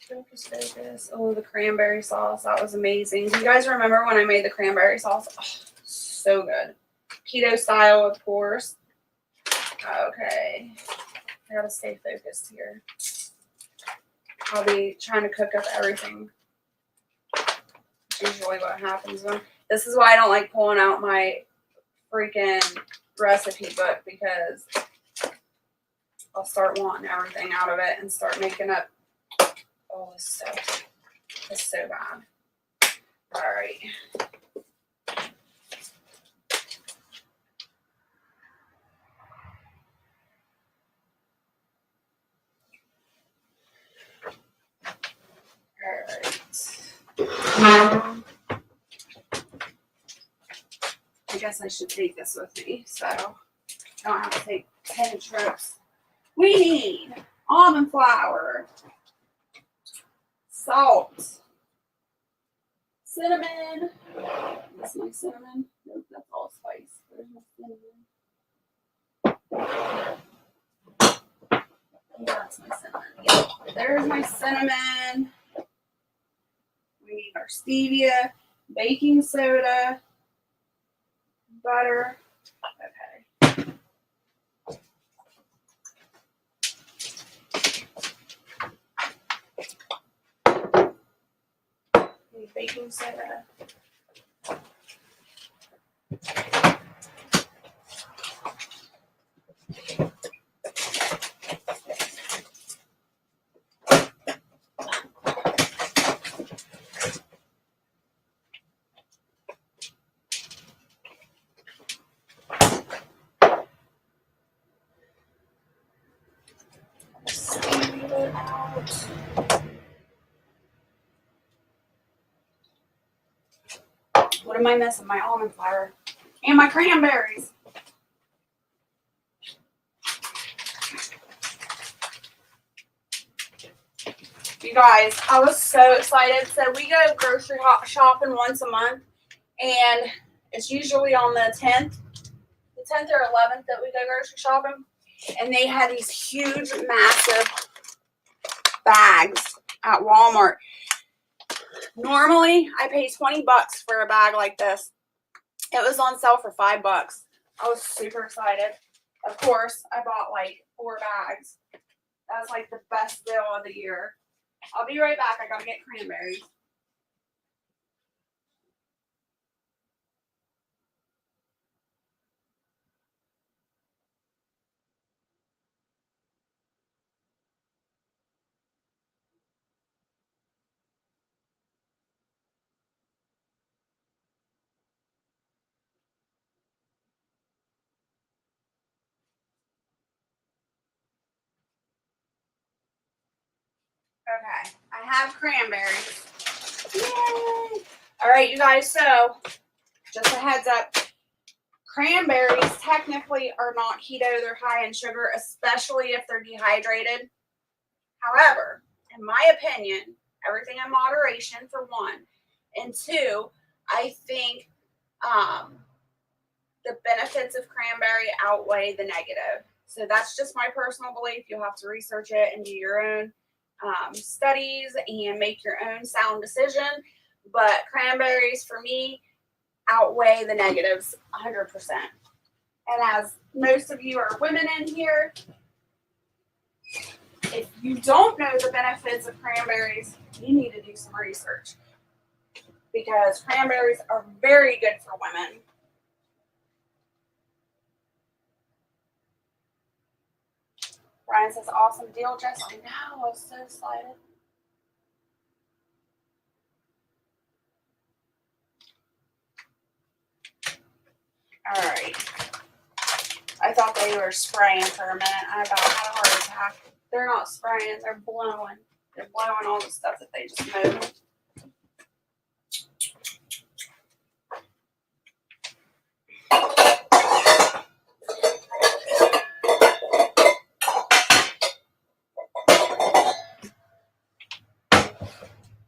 Focus, focus. Oh, the cranberry sauce. That was amazing. Do you guys remember when I made the cranberry sauce? Oh, so good. Keto style, of course. Okay. I gotta stay focused here. I'll be trying to cook up everything. That's usually what happens. This is why I don't like pulling out my freaking recipe book, because I'll start wanting everything out of it and start making up. Oh, it's so bad. All right. I guess I should take this with me, so I don't have to take 10 trips. We need almond flour, salt, cinnamon. That's my cinnamon. Nope, that's all spice. There's my cinnamon. That's my cinnamon. Yep. There's my cinnamon. We need our stevia, baking soda, butter. Okay. Need baking soda. What am I missing? My almond flour and my cranberries. You guys, I was so excited. So we go grocery shopping once a month, and it's usually on the 10th or 11th that we go grocery shopping. And they had these huge, massive bags at Walmart. Normally, I pay $20 for a bag like this. It was on sale for $5. I was super excited. Of course, I bought like 4 bags. That was like the best deal of the year. I'll be right back. I gotta get cranberries. Okay, I have cranberries. Yay! All right, you guys, so just a heads up. Cranberries technically are not keto. They're high in sugar, especially if they're dehydrated. However, in my opinion, everything in moderation, for one. And two, I think the benefits of cranberry outweigh the negative. So that's just my personal belief. You'll have to research it and do your own studies and make your own sound decision. But cranberries, for me, outweigh the negatives 100%. And as most of you are women in here. If you don't know the benefits of cranberries, you need to do some research because cranberries are very good for women. Brian says, awesome deal, Jess. I know, I was so excited. All right. I thought they were spraying for a minute. I about had a heart attack. They're not spraying, they're blowing. They're blowing all the stuff that they just moved.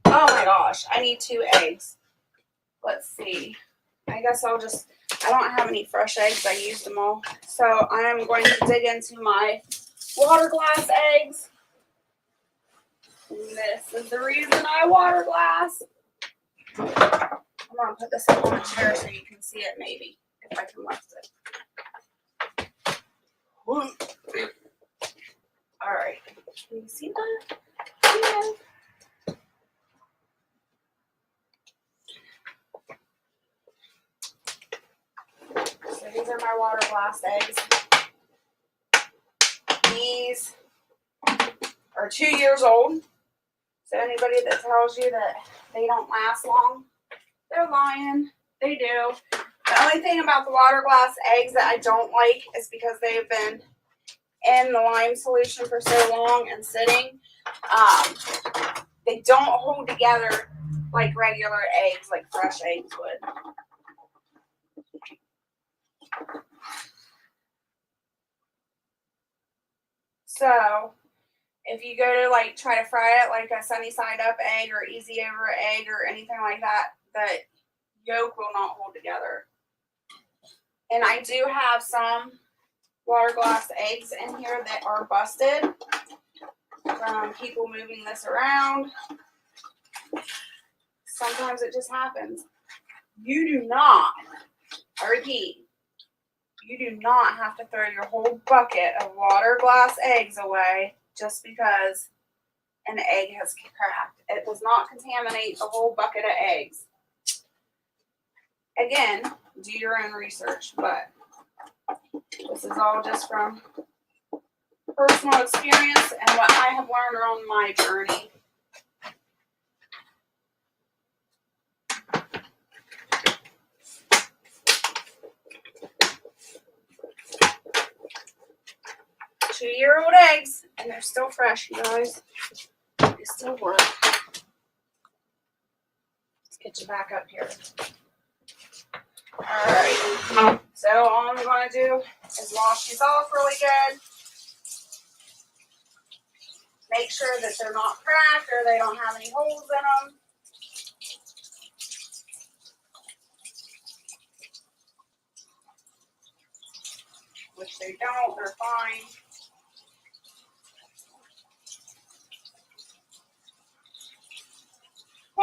Oh my gosh, I need 2 eggs. Let's see. I guess I don't have any fresh eggs. I used them all. So I am going to dig into my water glass eggs. And this is the reason I water glass. I'm going to put this up on the chair so you can see it maybe, if I can lift it. All right. Can you see that? Yeah. So these are my water glass eggs. These are 2 years old. So anybody that tells you that they don't last long, they're lying. They do. The only thing about the water glass eggs that I don't like is because they've been in the lime solution for so long and sitting. They don't hold together like regular eggs, like fresh eggs would. So if you go to like try to fry it like a sunny side up egg or easy over egg or anything like that, the yolk will not hold together. And I do have some water glass eggs in here that are busted from people moving this around. Sometimes it just happens. You do not, I repeat, you do not have to throw your whole bucket of water glass eggs away just because an egg has cracked. It does not contaminate the whole bucket of eggs. Again, do your own research, but this is all just from personal experience and what I have learned on my journey. Two-year-old eggs, and they're still fresh, you guys. They still work. Let's get you back up here. Alright, so all I'm going to do is wash these off really good. Make sure that they're not cracked or they don't have any holes in them. Which they don't, they're fine.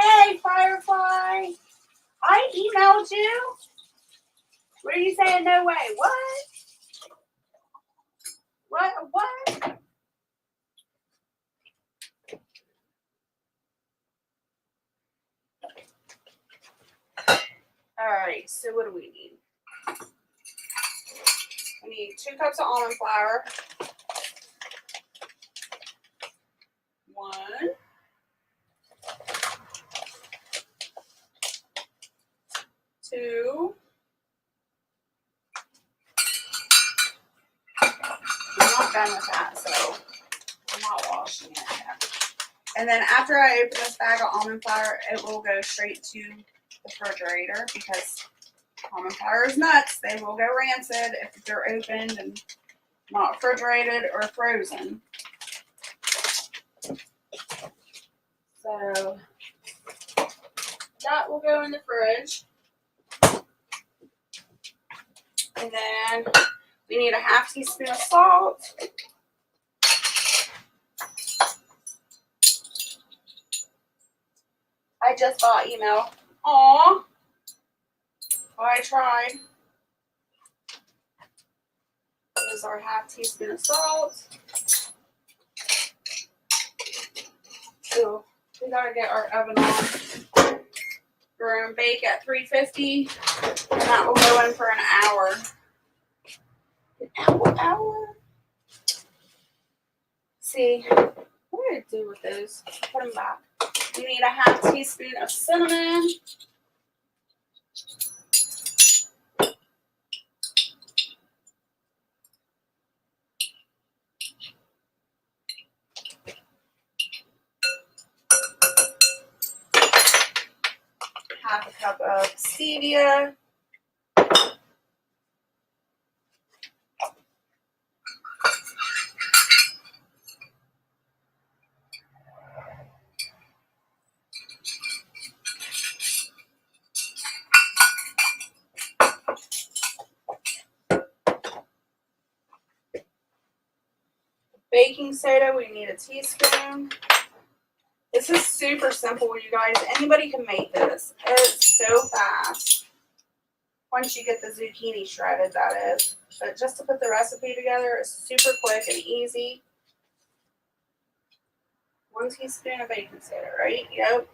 Hey, Firefly! I emailed you. What are you saying? No way. What? What? Alright, so what do we need? We need 2 cups of almond flour. 1. 2. I'm not done with that, so I'm not washing it yet. And then after I open this bag of almond flour, it will go straight to the refrigerator because almond flour is nuts. They will go rancid if they're opened and not refrigerated or frozen. So that will go in the fridge. And then we need a ½ teaspoon of salt. I just got email. Aw. Well, I tried. is our half teaspoon of salt. So we gotta get our oven on. We're gonna bake at 350, and that will go in for an hour. An hour. See, what did I do with those? Put them back. You need a half teaspoon of cinnamon. Half a cup of stevia. Baking soda, we need a teaspoon. This is super simple, you guys. Anybody can make this. It's so fast. Once you get the zucchini shredded, that is. But just to put the recipe together is super quick and easy. 1 teaspoon of baking soda, right? Yep.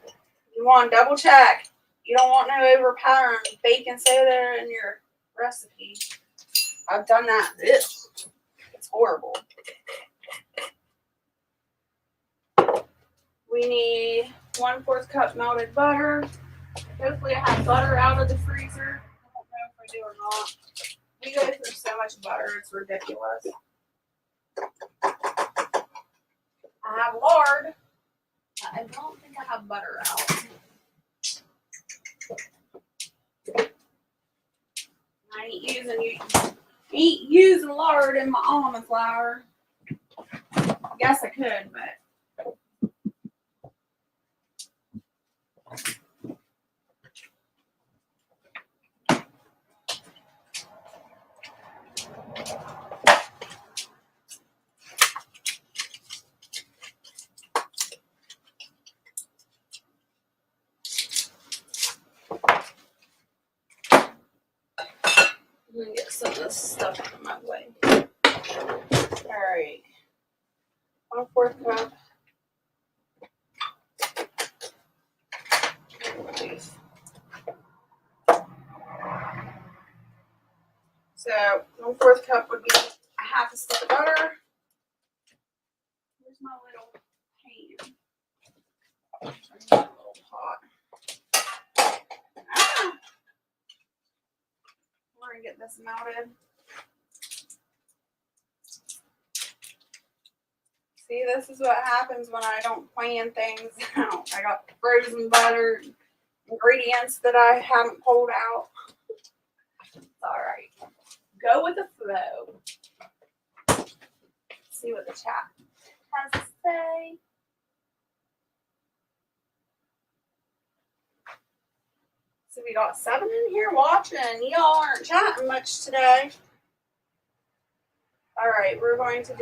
You want to double check. You don't want no overpowering baking soda in your recipe. I've done that. Ugh. It's horrible. We need 1/4 cup melted butter. Hopefully I have butter out of the freezer. I don't know if I do or not. We go through so much butter, it's ridiculous. I have lard. I don't think I have butter out. I ain't using lard in my almond flour. I guess I could, but I'm gonna get some of this stuff out of my way. Alright. 1/4 cup. So 1/4 cup would be a half a stick of butter. Where's my little pan? Where's my little pot? Ah! We're gonna get this melted. See, this is what happens when I don't plan things out. I got frozen butter, ingredients that I haven't pulled out. Alright. Go with the flow. See what the chat has to say. So we got 7 in here watching. Y'all aren't chatting much today. Alright, we're going to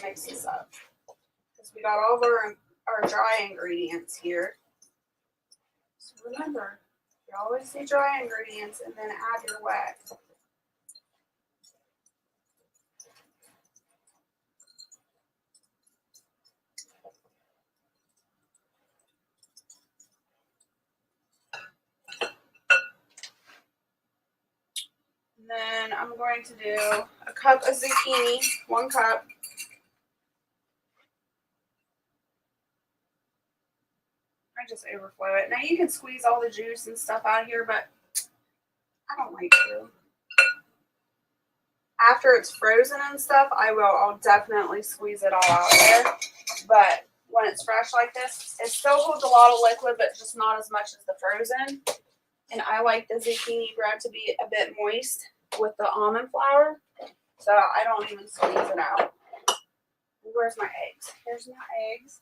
mix this up. Because we got all of our dry ingredients here. So remember, you always say dry ingredients and then add your wet. And then I'm going to do a cup of zucchini, 1 cup. I just overflow it. Now you can squeeze all the juice and stuff out of here, but I don't like to. After it's frozen and stuff, I'll definitely squeeze it all out of there. But when it's fresh like this, it still holds a lot of liquid, but just not as much as the frozen. And I like the zucchini bread to be a bit moist with the almond flour, so I don't even squeeze it out. Where's my eggs? Here's my eggs.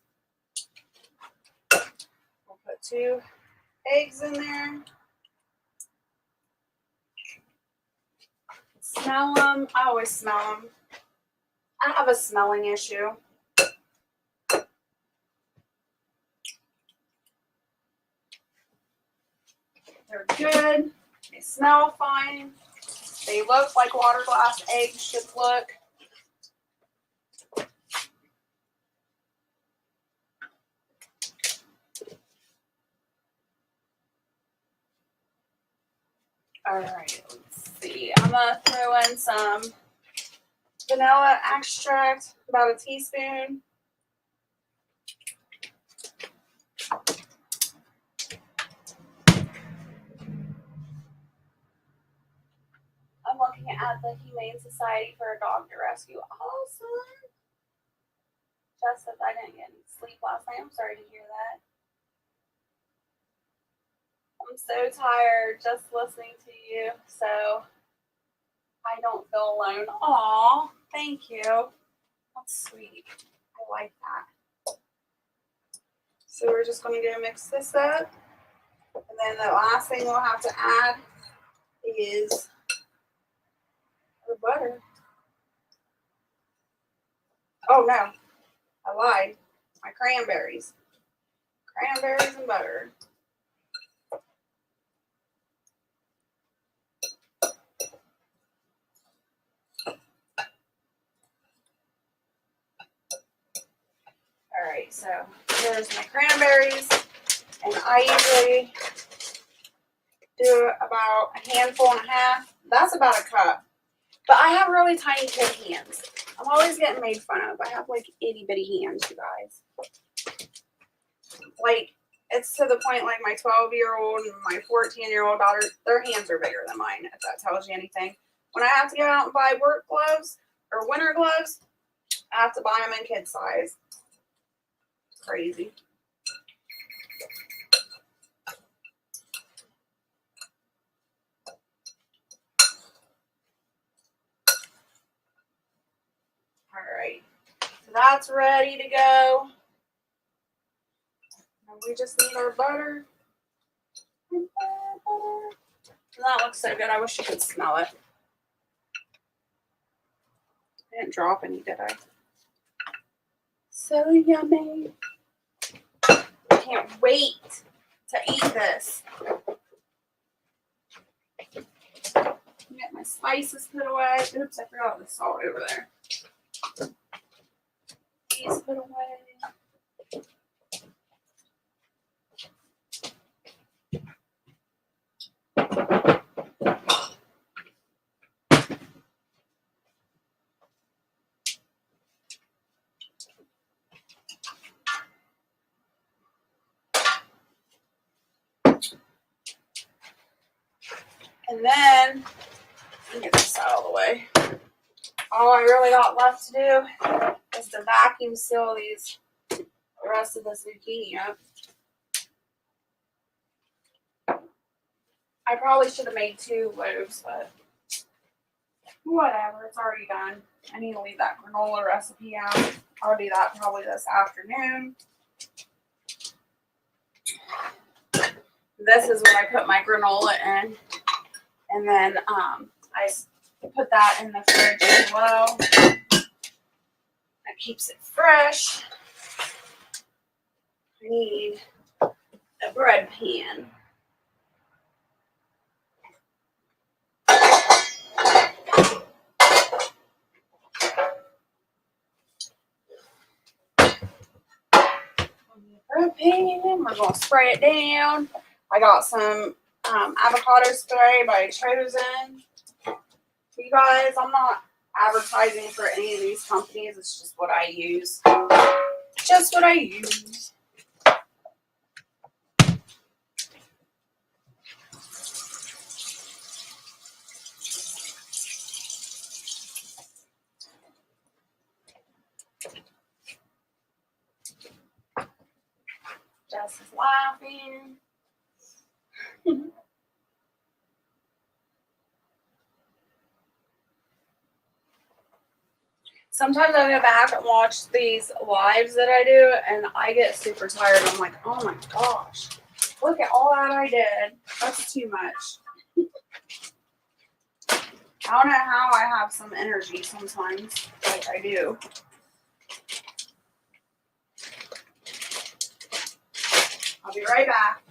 We'll put 2 eggs in there. Smell them. I always smell them. I have a smelling issue. They're good. They smell fine. They look like water glass eggs should look. All right, let's see. I'm gonna throw in some vanilla extract, about a teaspoon. I'm looking at the Humane Society for a Dog to Rescue. Awesome. Jess said I didn't get any sleep last night. I'm sorry to hear that. I'm so tired just listening to you, so I don't feel alone. Aw, thank you. That's sweet. I like that. So we're just going to go mix this up. And then the last thing we'll have to add is the butter. Oh no, I lied. My cranberries. Cranberries and butter. Alright, so here's my cranberries. And I usually do about a handful and a half. That's about a cup. But I have really tiny kid hands. I'm always getting made fun of. I have like itty bitty hands, you guys. Like, it's to the point like my 12-year-old and my 14-year-old daughter, their hands are bigger than mine, if that tells you anything. When I have to go out and buy work gloves or winter gloves, I have to buy them in kid size. It's crazy. Alright, so that's ready to go. And we just need our butter. And that looks so good. I wish you could smell it. I didn't drop any, did I? So yummy. I can't wait to eat this. Get my spices put away. Oops, I forgot the salt over there. These put away. And then, get this out of the way. All I really got left to do is to vacuum seal the rest of the zucchini up. I probably should have made 2 loaves, but whatever, it's already done. I need to leave that granola recipe out. I'll do that probably this afternoon. This is what I put my granola in. And then I put that in the fridge as well. That keeps it fresh. I need a bread pan. Bread pan. We're going to spray it down. I got some avocado spray by Chosen. You guys, I'm not advertising for any of these companies. It's just what I use. Just what I use. Jess is laughing. Sometimes I go back and watch these lives that I do, and I get super tired. I'm like, oh my gosh, look at all that I did. That's too much. I don't know how I have some energy sometimes, like I do. I'll be right back.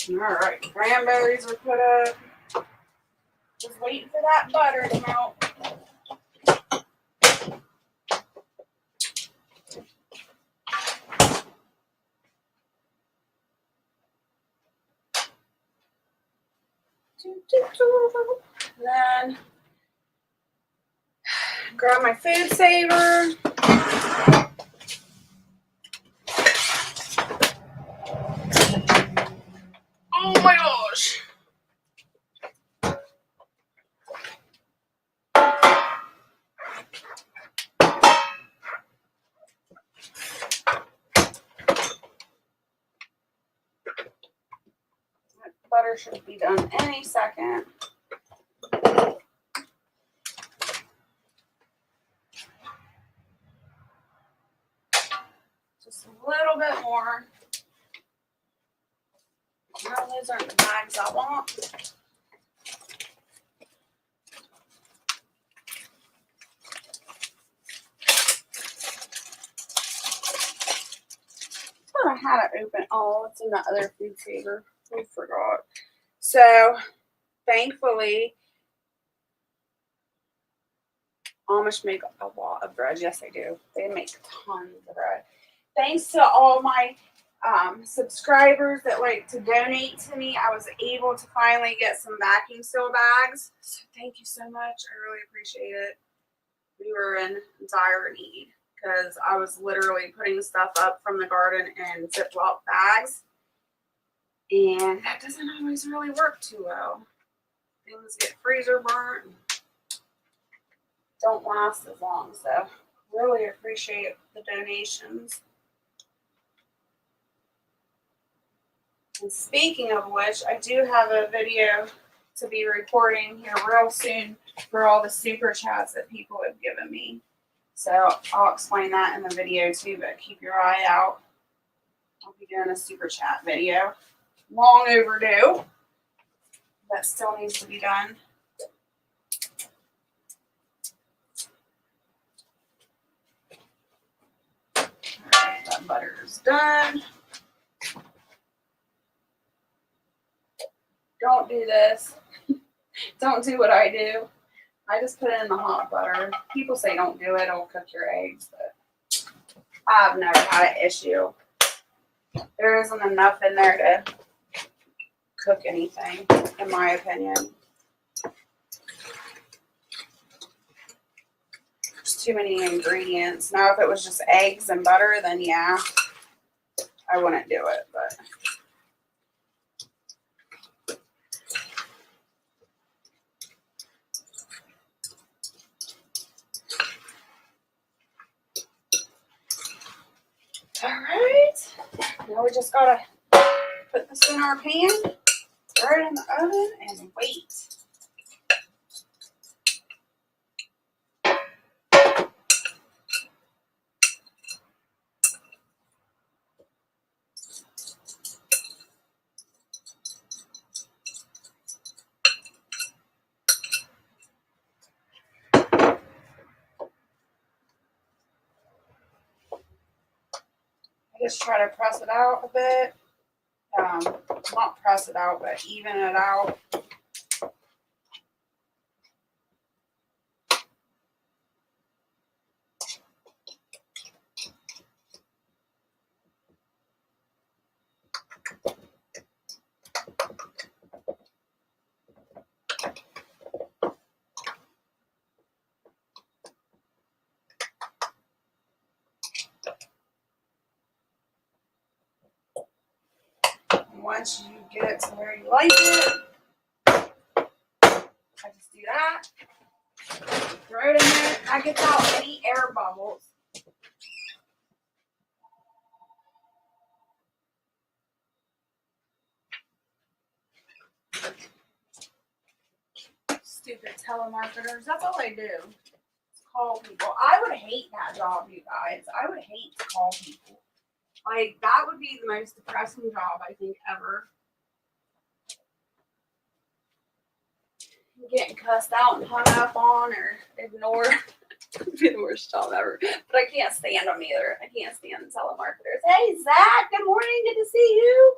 All right, cranberries are put up. Just waiting for that butter to melt. Then grab my food saver. Oh my gosh. That butter should be done any second. Just a little bit more. No, those aren't the bags I want. I had it open. Oh, it's in the other food saver. I forgot. So, thankfully, Amish make a lot of bread. Yes, they do. They make tons of bread. Thanks to all my subscribers that like to donate to me, I was able to finally get some vacuum seal bags. So thank you so much. I really appreciate it. We were in dire need because I was literally putting stuff up from the garden in Ziploc bags. And that doesn't always really work too well. Things get freezer burnt. Don't last as long. So really appreciate the donations. And speaking of which, I do have a video to be recording here real soon for all the super chats that people have given me. So I'll explain that in the video too, but keep your eye out. I'll be doing a super chat video. Long overdue, but still needs to be done. All right, that butter is done. Don't do this. Don't do what I do. I just put it in the hot butter. People say don't do it, it'll cook your eggs, but I've never had an issue. There isn't enough in there to cook anything, in my opinion. There's too many ingredients. Now, if it was just eggs and butter, then yeah, I wouldn't do it, but... All right, now we just gotta put this in our pan, throw it in the oven, and wait. Just try to press it out a bit. Not press it out, but even it out. Once you get it to where you like it, I just do that. Throw it in there. That gets out any air bubbles. Stupid telemarketers. That's all I do. Call people. I would hate that job, you guys. I would hate to call people. Like, that would be the most depressing job, I think, ever. Getting cussed out and hung up on or ignored. It'd be the worst job ever. But I can't stand them either. I can't stand telemarketers. Hey, Zach, good morning. Good to see you.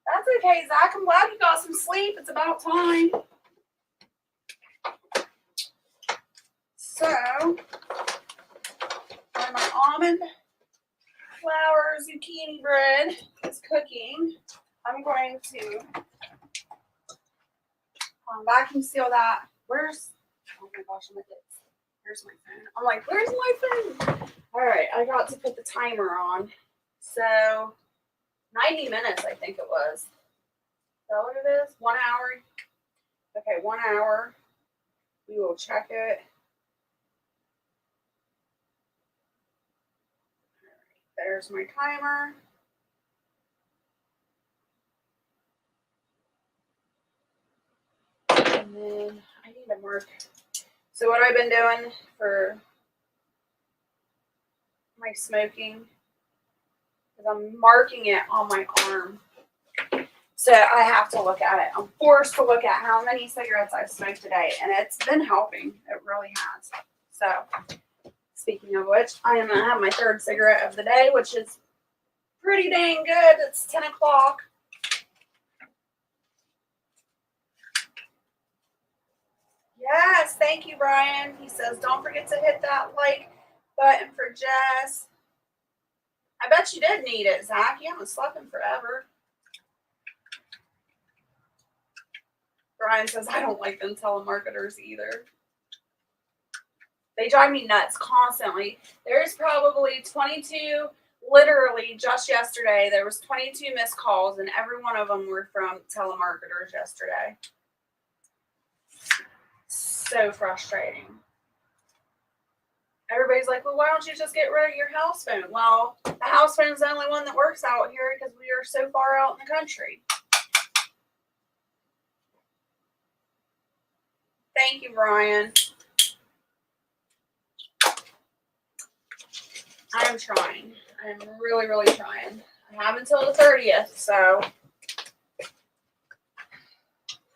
That's okay, Zach. I'm glad you got some sleep. It's about time. So, when my almond flour zucchini bread is cooking, I'm going to vacuum seal that. Where's, oh my gosh, where's my phone? I'm like, where's my phone? All right, I got to put the timer on. So, 90 minutes, I think it was. Is that what it is? 1 hour? Okay, 1 hour. We will check it. There's my timer. And then I need to mark. So what I've been doing for my smoking is I'm marking it on my arm. So I have to look at it. I'm forced to look at how many cigarettes I've smoked today. And it's been helping. It really has. So speaking of which, I am going to have my third cigarette of the day, which is pretty dang good. It's 10 o'clock. Yes, thank you, Brian. He says, don't forget to hit that like button for Jess. I bet you did need it, Zach. You haven't slept in forever. Brian says, I don't like them telemarketers either. They drive me nuts constantly. There's probably 22, literally just yesterday, there was 22 missed calls, and every one of them were from telemarketers yesterday. So frustrating. Everybody's like, well, why don't you just get rid of your house phone? Well, the house phone is the only one that works out here because we are so far out in the country. Thank you, Brian. I am trying. I am really, really trying. I have until the 30th, so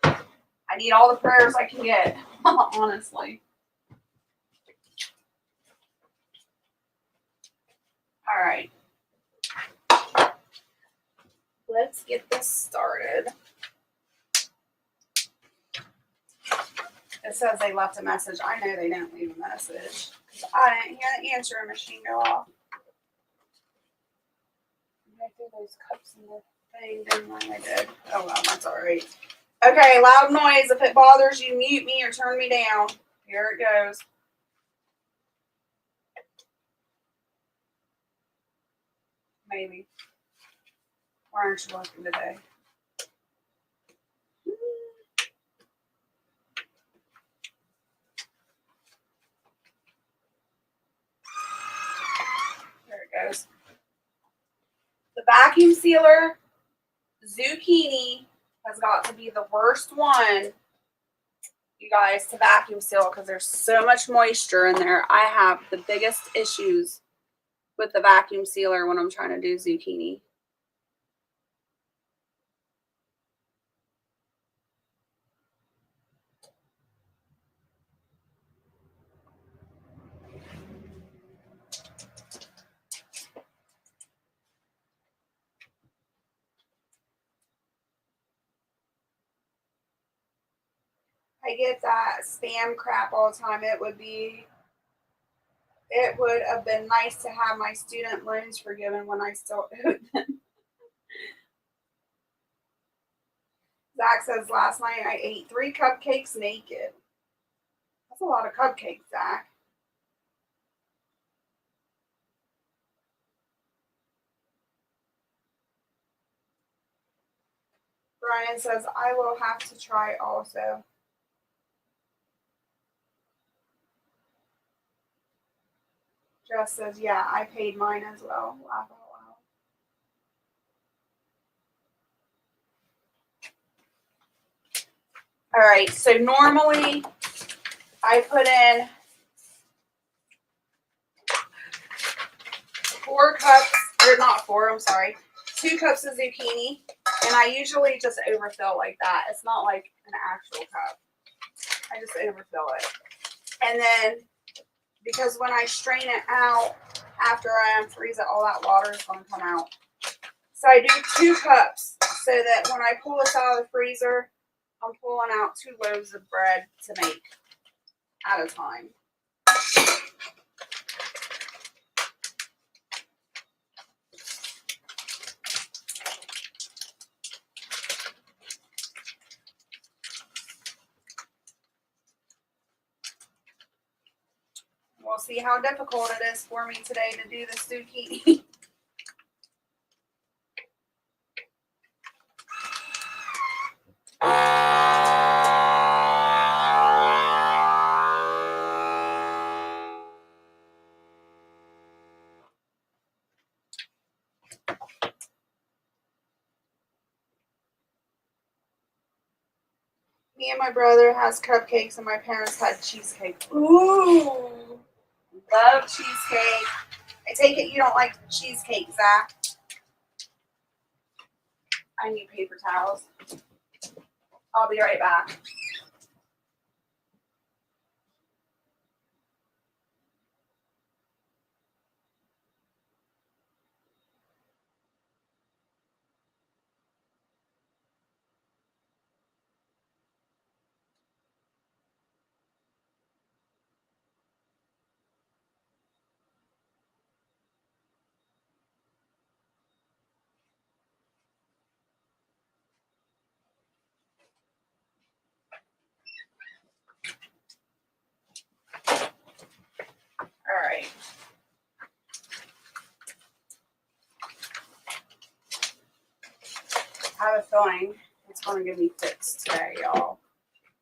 I need all the prayers I can get, honestly. All right. Let's get this started. It says they left a message. I know they didn't leave a message. I didn't hear the answering machine go off. I threw those cups in the thing, didn't I? I did. Oh well, that's all right. Okay, loud noise. If it bothers you, mute me or turn me down. Here it goes. Maybe. Why aren't you working today? There it goes. The vacuum sealer zucchini has got to be the worst one, you guys, to vacuum seal because there's so much moisture in there. I have the biggest issues with the vacuum sealer when I'm trying to do zucchini. I get that spam crap all the time. It would have been nice to have my student loans forgiven when I still owed them. Zach says last night I ate 3 cupcakes naked. That's a lot of cupcakes, Zach. Brian says I will have to try also. Jess says, yeah, I paid mine as well. Laugh out loud. All right, so normally I put in 4 cups, or not 4, I'm sorry, 2 cups of zucchini, and I usually just overfill like that. It's not like an actual cup. I just overfill it. And then, because when I strain it out, after I unfreeze it, all that water is going to come out. So I do 2 cups so that when I pull this out of the freezer, I'm pulling out 2 loaves of bread to make at a time. We'll see how difficult it is for me today to do the zucchini. Me and my brother has cupcakes and my parents had cheesecake. Ooh, love cheesecake. I take it you don't like cheesecake, Zach. I need paper towels. I'll be right back. All right. I have a feeling it's going to give me fits today, y'all.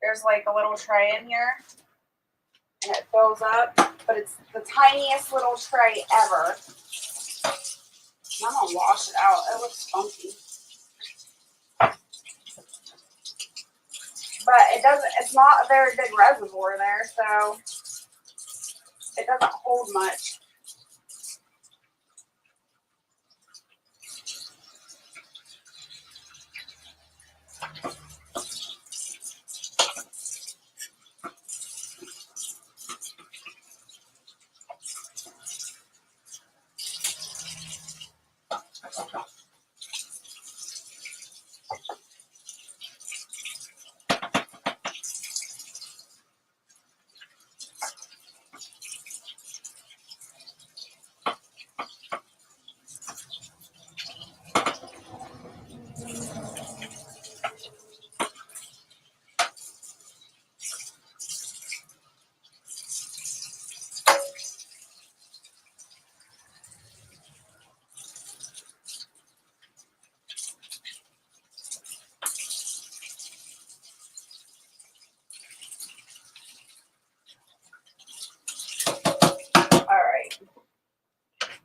There's like a little tray in here, and it fills up, but it's the tiniest little tray ever. I'm going to wash it out. It looks funky. But it's not a very big reservoir there, so it doesn't hold much.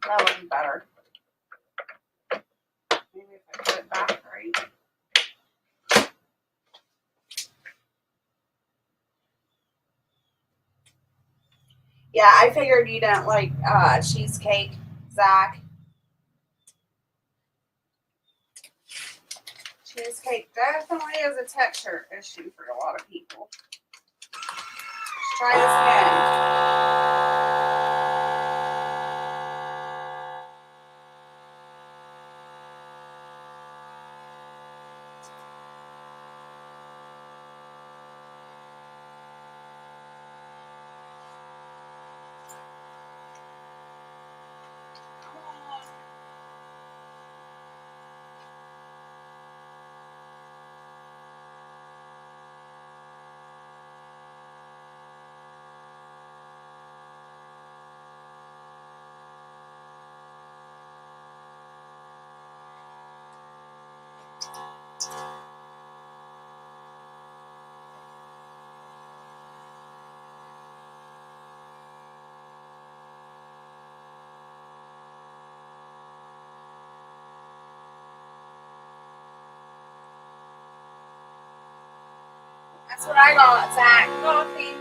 That would be better. Maybe if I put it back right. Yeah, I figured you didn't like cheesecake, Zach. Cheesecake definitely is a texture issue for a lot of people. Let's try this again. That's what I got, Zach. Coffee.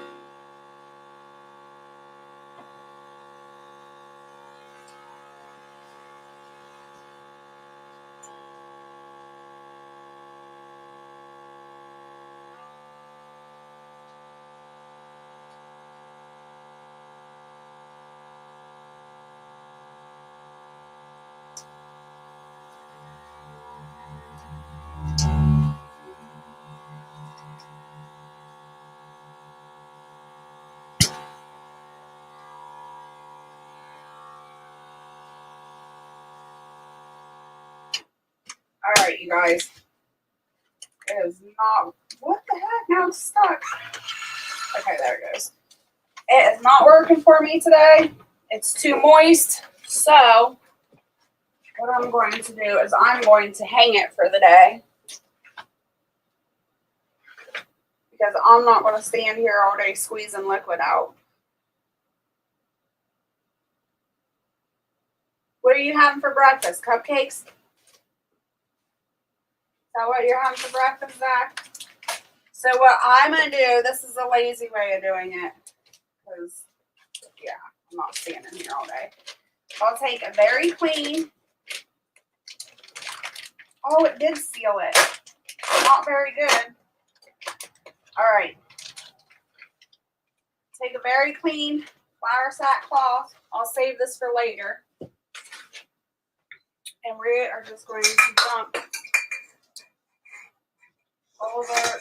All right, you guys. It is not, what the heck? Now it's stuck. Okay, there it goes. It is not working for me today. It's too moist. So, what I'm going to do is I'm going to hang it for the day. Because I'm not going to stand here all day squeezing liquid out. What are you having for breakfast? Cupcakes? Is that what you're having for breakfast, Zach? So what I'm going to do, this is a lazy way of doing it. Because, yeah, I'm not standing here all day. I'll take a very clean. Oh, it did seal it. Not very good. All right. Take a very clean flour sack cloth. I'll save this for later. And we are just going to dump over,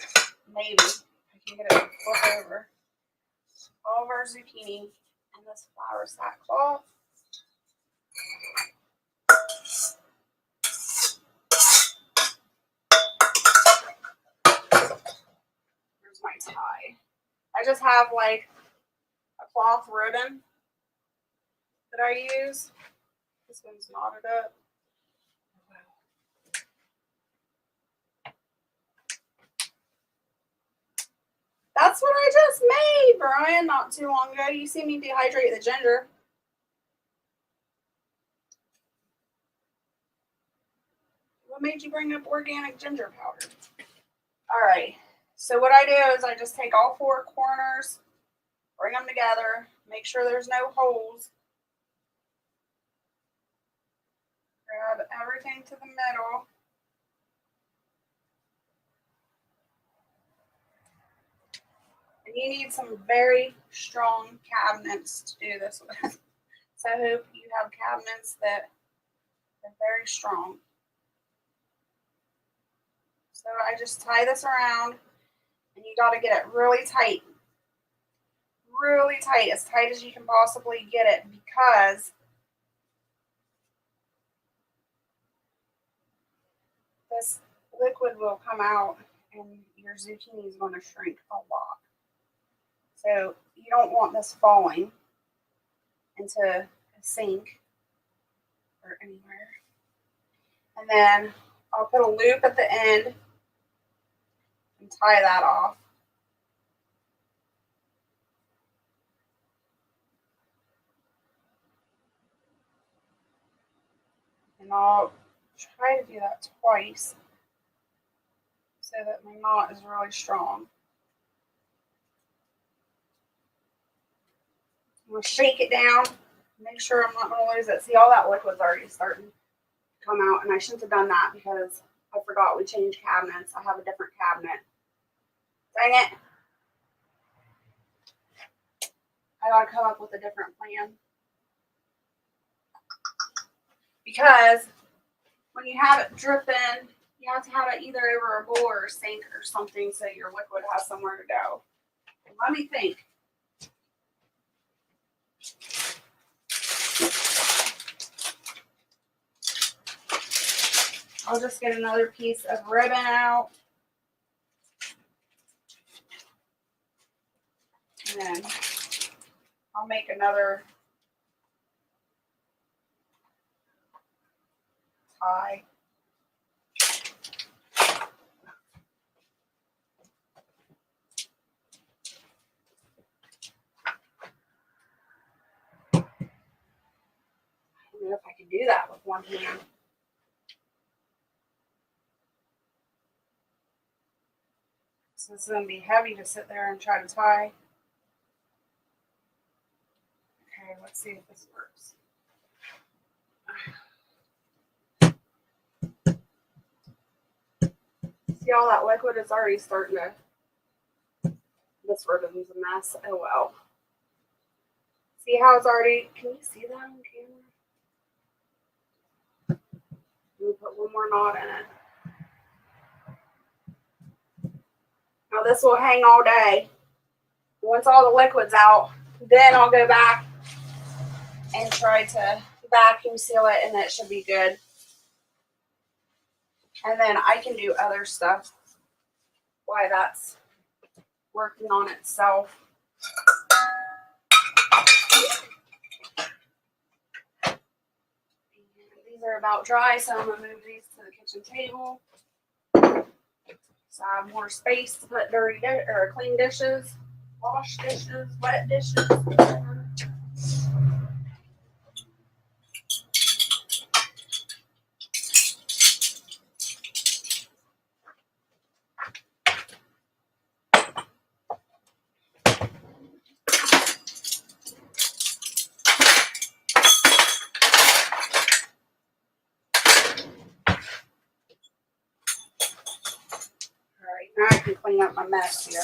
maybe, I can get it to flip over, all of our zucchini in this flour sack cloth. Here's my tie. I just have like a cloth ribbon that I use. This one's knotted up. That's what I just made, Brian, not too long ago. You see me dehydrate the ginger. What made you bring up organic ginger powder? All right. So what I do is I just take all four corners, bring them together, make sure there's no holes. Grab everything to the middle. And you need some very strong cabinets to do this with. So I hope you have cabinets that are very strong. So I just tie this around, and you got to get it really tight. Really tight, as tight as you can possibly get it, because this liquid will come out and your zucchini is going to shrink a lot. So you don't want this falling into a sink or anywhere. And then I'll put a loop at the end and tie that off. And I'll try to do that twice so that my knot is really strong. I'm going to shake it down, make sure I'm not going to lose it. See, all that liquid's already starting to come out, and I shouldn't have done that because I forgot we changed cabinets. I have a different cabinet. Dang it. I got to come up with a different plan. Because when you have it dripping, you have to have it either over a bowl or a sink or something so your liquid has somewhere to go. And let me think. I'll just get another piece of ribbon out. And then I'll make another tie. I don't know if I can do that with one hand. So this is going to be heavy to sit there and try to tie. Okay, let's see if this works. See, all that liquid is already starting to, this ribbon's a mess. Oh well. See how it's already, can you see that on camera? Let me put one more knot in it. Now this will hang all day. Once all the liquid's out, then I'll go back and try to vacuum seal it, and it should be good. And then I can do other stuff while that's working on itself. These are about dry, so I'm gonna move these to the kitchen table. So I have more space to put dirty or clean dishes, wash dishes, wet dishes. All right, now I can clean up my mess here.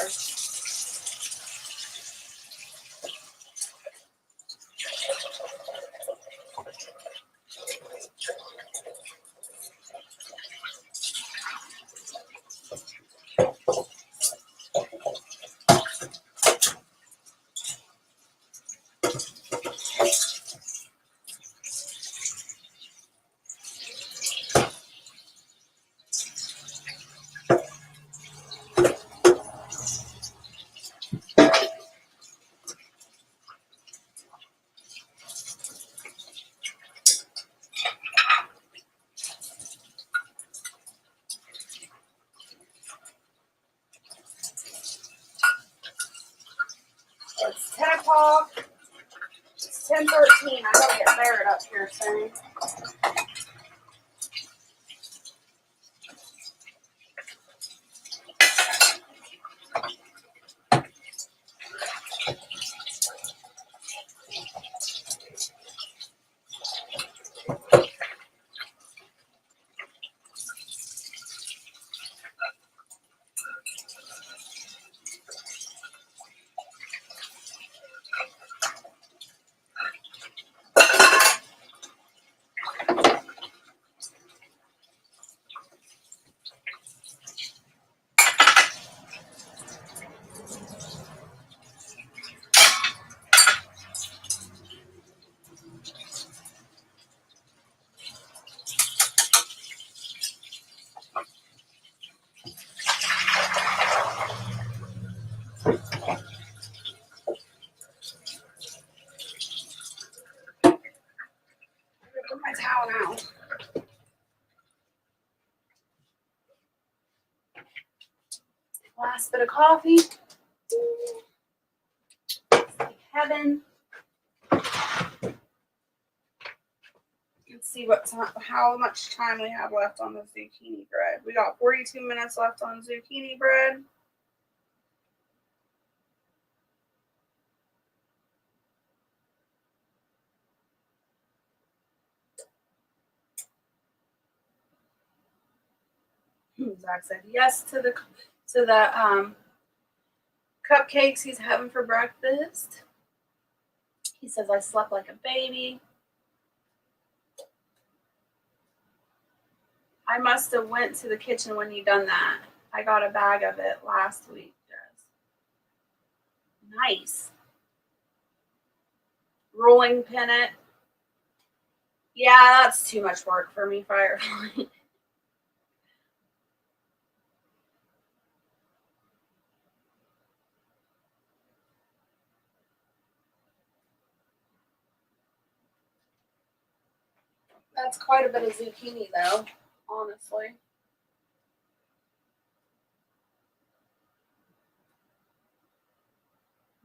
It's 10 o'clock. It's 10:13. I gotta get Barrett up here soon. Put my towel out. Last bit of coffee. Heaven. Let's see how much time we have left on the zucchini bread. We got 42 minutes left on zucchini bread. Zach said yes to the cupcakes he's having for breakfast. He says I slept like a baby. I must have went to the kitchen when you done that. I got a bag of it last week, Jess. Nice. Rolling pin it. Yeah, that's too much work for me, Firefly. That's quite a bit of zucchini, though, honestly.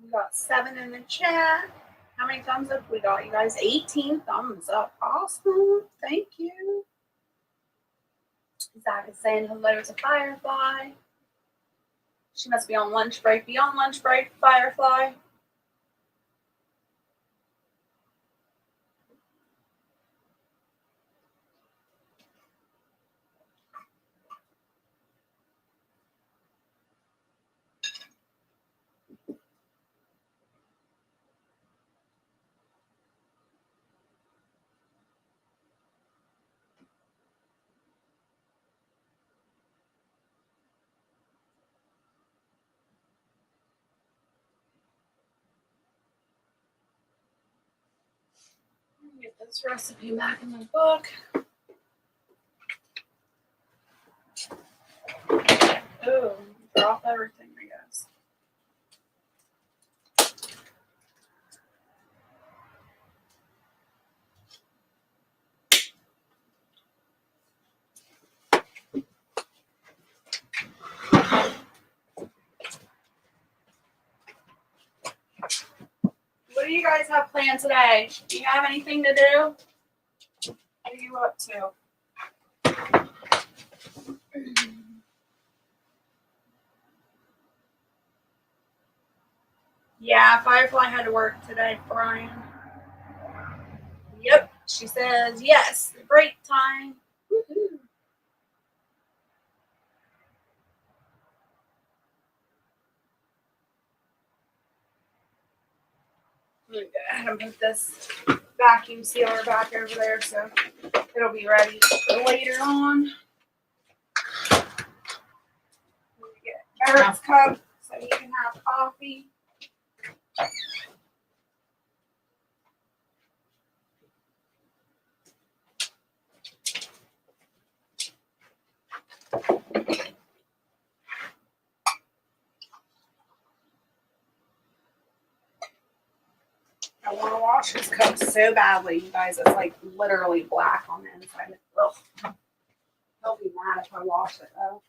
We got 7 in the chat. How many thumbs up we got, you guys? 18 thumbs up. Awesome. Thank you. Zach is saying hello to Firefly. She must be on lunch break. Be on lunch break, Firefly. Get this recipe back in my book. Ooh, drop everything, I guess. What do you guys have planned today? Do you have anything to do? What are you up to? Yeah, Firefly had to work today, Brian. Yep, she says yes. Great time. Woohoo. I'm gonna go ahead and put this vacuum sealer back over there so it'll be ready for later on. I'm gonna get Eric's cup so he can have coffee. I want to wash this cup so badly, you guys. It's like literally black on the inside. Ugh. He'll be mad if I wash it though.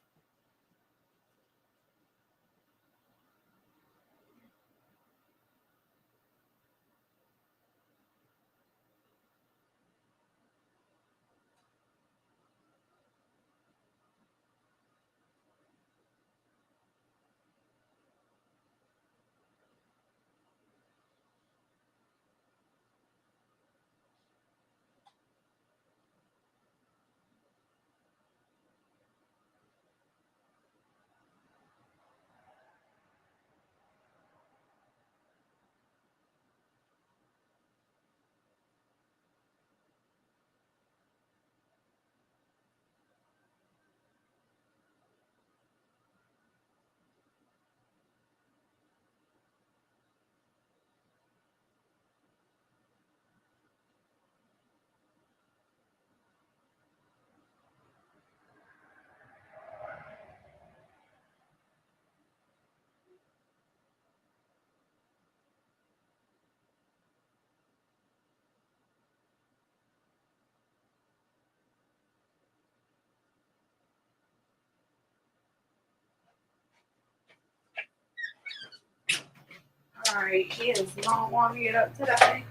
Alright, he does not want to get up today.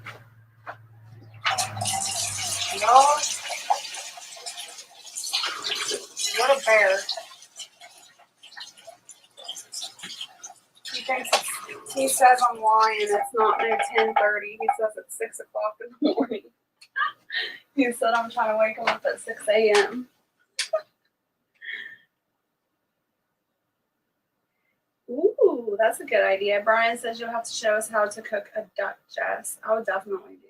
Y'all, what a bear. He says I'm lying. It's not no 10:30. He says it's 6 o'clock in the morning. He said I'm trying to wake him up at 6 a.m. Ooh, that's a good idea. Brian says you'll have to show us how to cook a duck, Jess. I would definitely do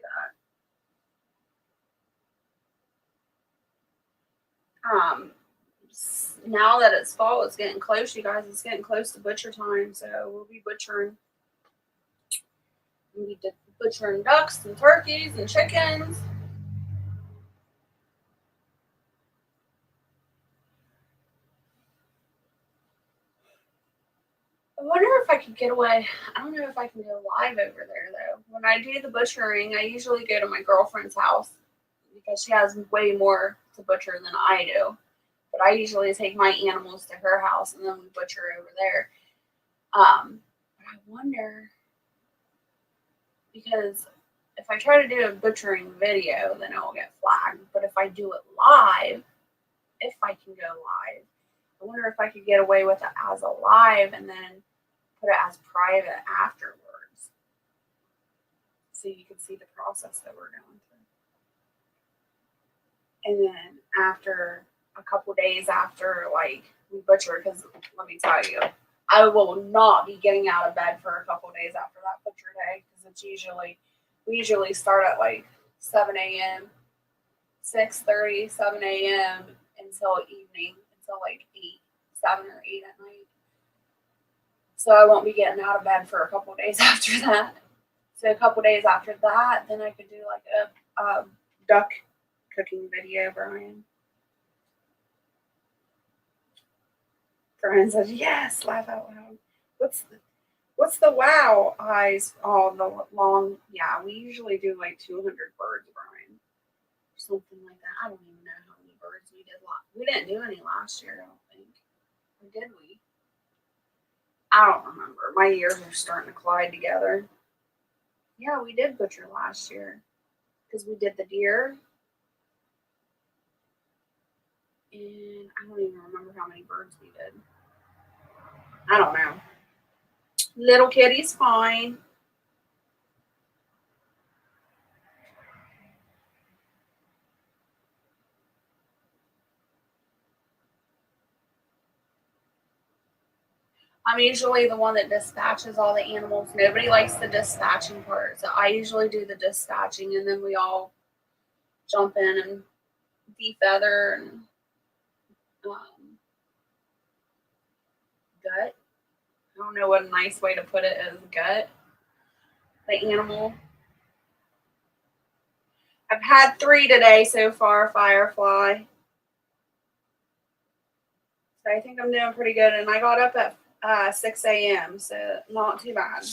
that. Now that it's fall, it's getting close, you guys. It's getting close to butcher time, so we'll be butchering. We'll be butchering ducks and turkeys and chickens. I wonder if I could get away. I don't know if I can go live over there though. When I do the butchering, I usually go to my girlfriend's house because she has way more to butcher than I do. But I usually take my animals to her house and then we butcher over there. But I wonder, because if I try to do a butchering video, then I'll get flagged. But if I do it live, if I can go live, I wonder if I could get away with it as a live and then put it as private afterwards, so you can see the process that we're going through. And then after a couple days after, like, we butcher, because let me tell you, I will not be getting out of bed for a couple days after that butcher day, because we usually start at like 7 a.m., 6:30, 7 a.m. until evening, until like 7 or 8 at night. So I won't be getting out of bed for a couple days after that. So a couple days after that, then I could do like a duck cooking video, Brian. Brian says, yes, laugh out loud. What's the wow eyes? Oh, the long, yeah, we usually do like 200 birds, Brian. Something like that. I don't even know how many birds we did last. We didn't do any last year, I don't think. Or did we? I don't remember. My years are starting to collide together. Yeah, we did butcher last year because we did the deer. And I don't even remember how many birds we did. I don't know. Little kitty's fine. I'm usually the one that dispatches all the animals. Nobody likes the dispatching part. So I usually do the dispatching and then we all jump in and defeather and gut. I don't know what a nice way to put it is. Gut the animal. I've had 3 today so far, Firefly. So I think I'm doing pretty good. And I got up at 6 a.m. So not too bad.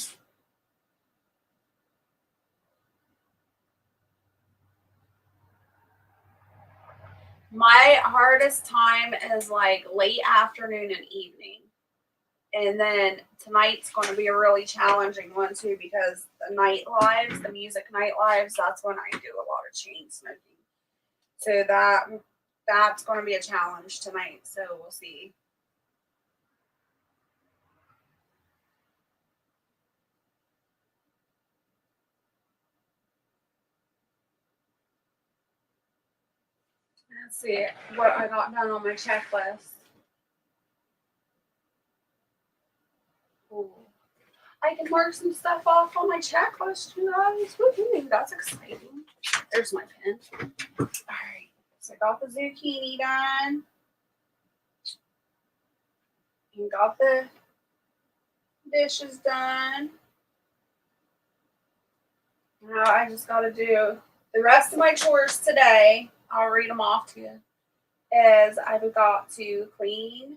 My hardest time is like late afternoon and evening. And then tonight's going to be a really challenging one too because the night lives, the music night lives, that's when I do a lot of chain smoking. So that's going to be a challenge tonight. So we'll see. Let's see what I got done on my checklist. Ooh. I can mark some stuff off on my checklist, you guys. Woohoo, that's exciting. There's my pen. All right. So I got the zucchini done. And got the dishes done. Now I just got to do the rest of my chores today. I'll read them off to you. Is I've got to clean.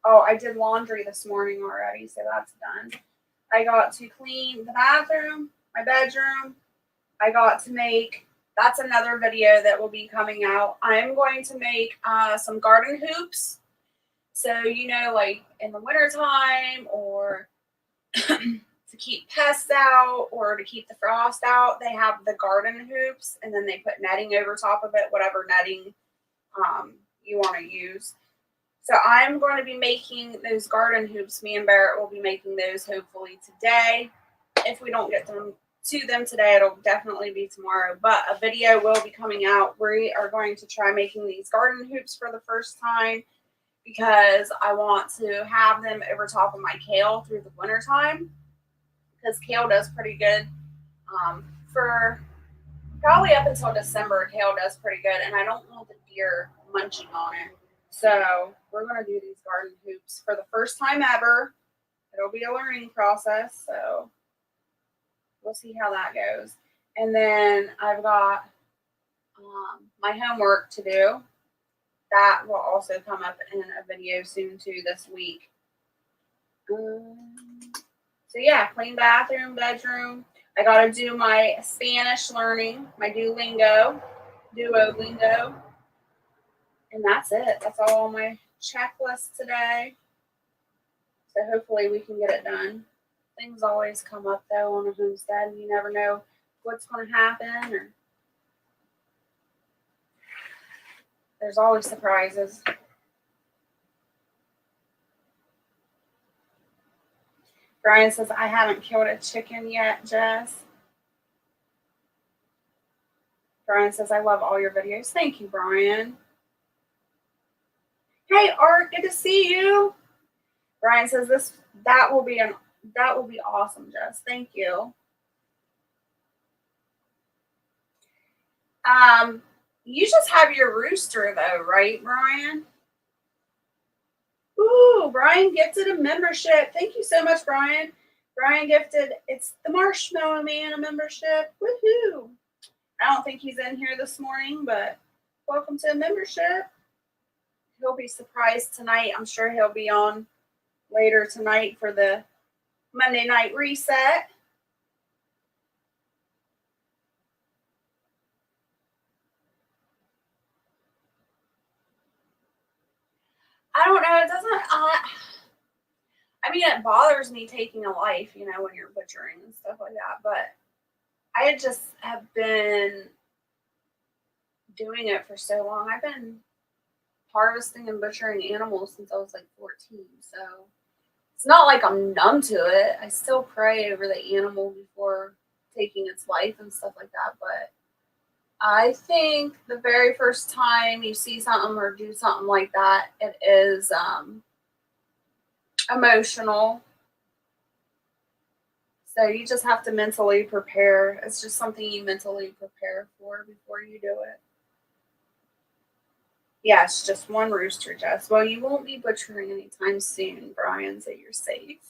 Oh, I did laundry this morning already, so that's done. I got to clean the bathroom, my bedroom. I got to make, that's another video that will be coming out. I'm going to make some garden hoops. So, you know, like in the wintertime or to keep pests out or to keep the frost out, they have the garden hoops and then they put netting over top of it, whatever netting you want to use. So I'm going to be making those garden hoops. Me and Barrett will be making those hopefully today. If we don't get them to them today, it'll definitely be tomorrow. But a video will be coming out. We are going to try making these garden hoops for the first time because I want to have them over top of my kale through the wintertime. Because kale does pretty good for probably up until December. Kale does pretty good, and I don't want the deer munching on it. So we're going to do these garden hoops for the first time ever. It'll be a learning process, so we'll see how that goes. And then I've got my homework to do. That will also come up in a video soon too this week. So yeah, clean bathroom, bedroom. I got to do my Spanish learning, my Duolingo. And that's it. That's all on my checklist today. So hopefully we can get it done. Things always come up though on a homestead. You never know what's going to happen. Or there's always surprises. Brian says, I haven't killed a chicken yet, Jess. Brian says, I love all your videos. Thank you, Brian. Hey, Art, good to see you. Brian says that will be awesome, Jess. Thank you. You just have your rooster though, right, Brian? Ooh, Brian gifted a membership. Thank you so much, Brian. Brian gifted, it's the Marshmallow Man, a membership. Woohoo! I don't think he's in here this morning, but welcome to a membership. he'll be surprised tonight. I'm sure he'll be on later tonight for the Monday night reset. I don't know. It doesn't. I mean, it bothers me taking a life, you know, when you're butchering and stuff like that. But I just have been doing it for so long. I've been harvesting and butchering animals since I was like 14. So it's not like I'm numb to it. I still pray over the animal before taking its life and stuff like that. But I think the very first time you see something or do something like that, it is emotional. So you just have to mentally prepare. It's just something you mentally prepare for before you do it. Yes, just one rooster, Jess. Well, you won't be butchering anytime soon, Brian, so you're safe.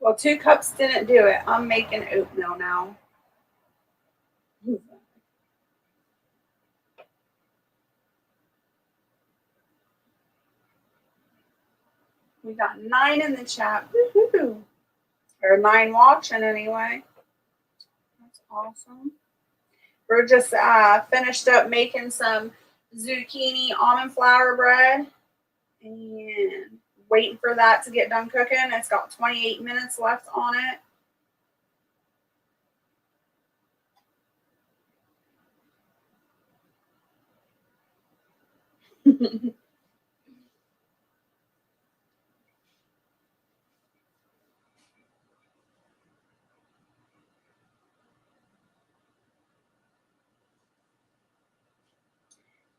Well, 2 cups didn't do it. I'm making oatmeal now. We got 9 in the chat. Woohoo! Or 9 watching anyway. That's awesome. We're just finished up making some zucchini almond flour bread and waiting for that to get done cooking. It's got 28 minutes left on it.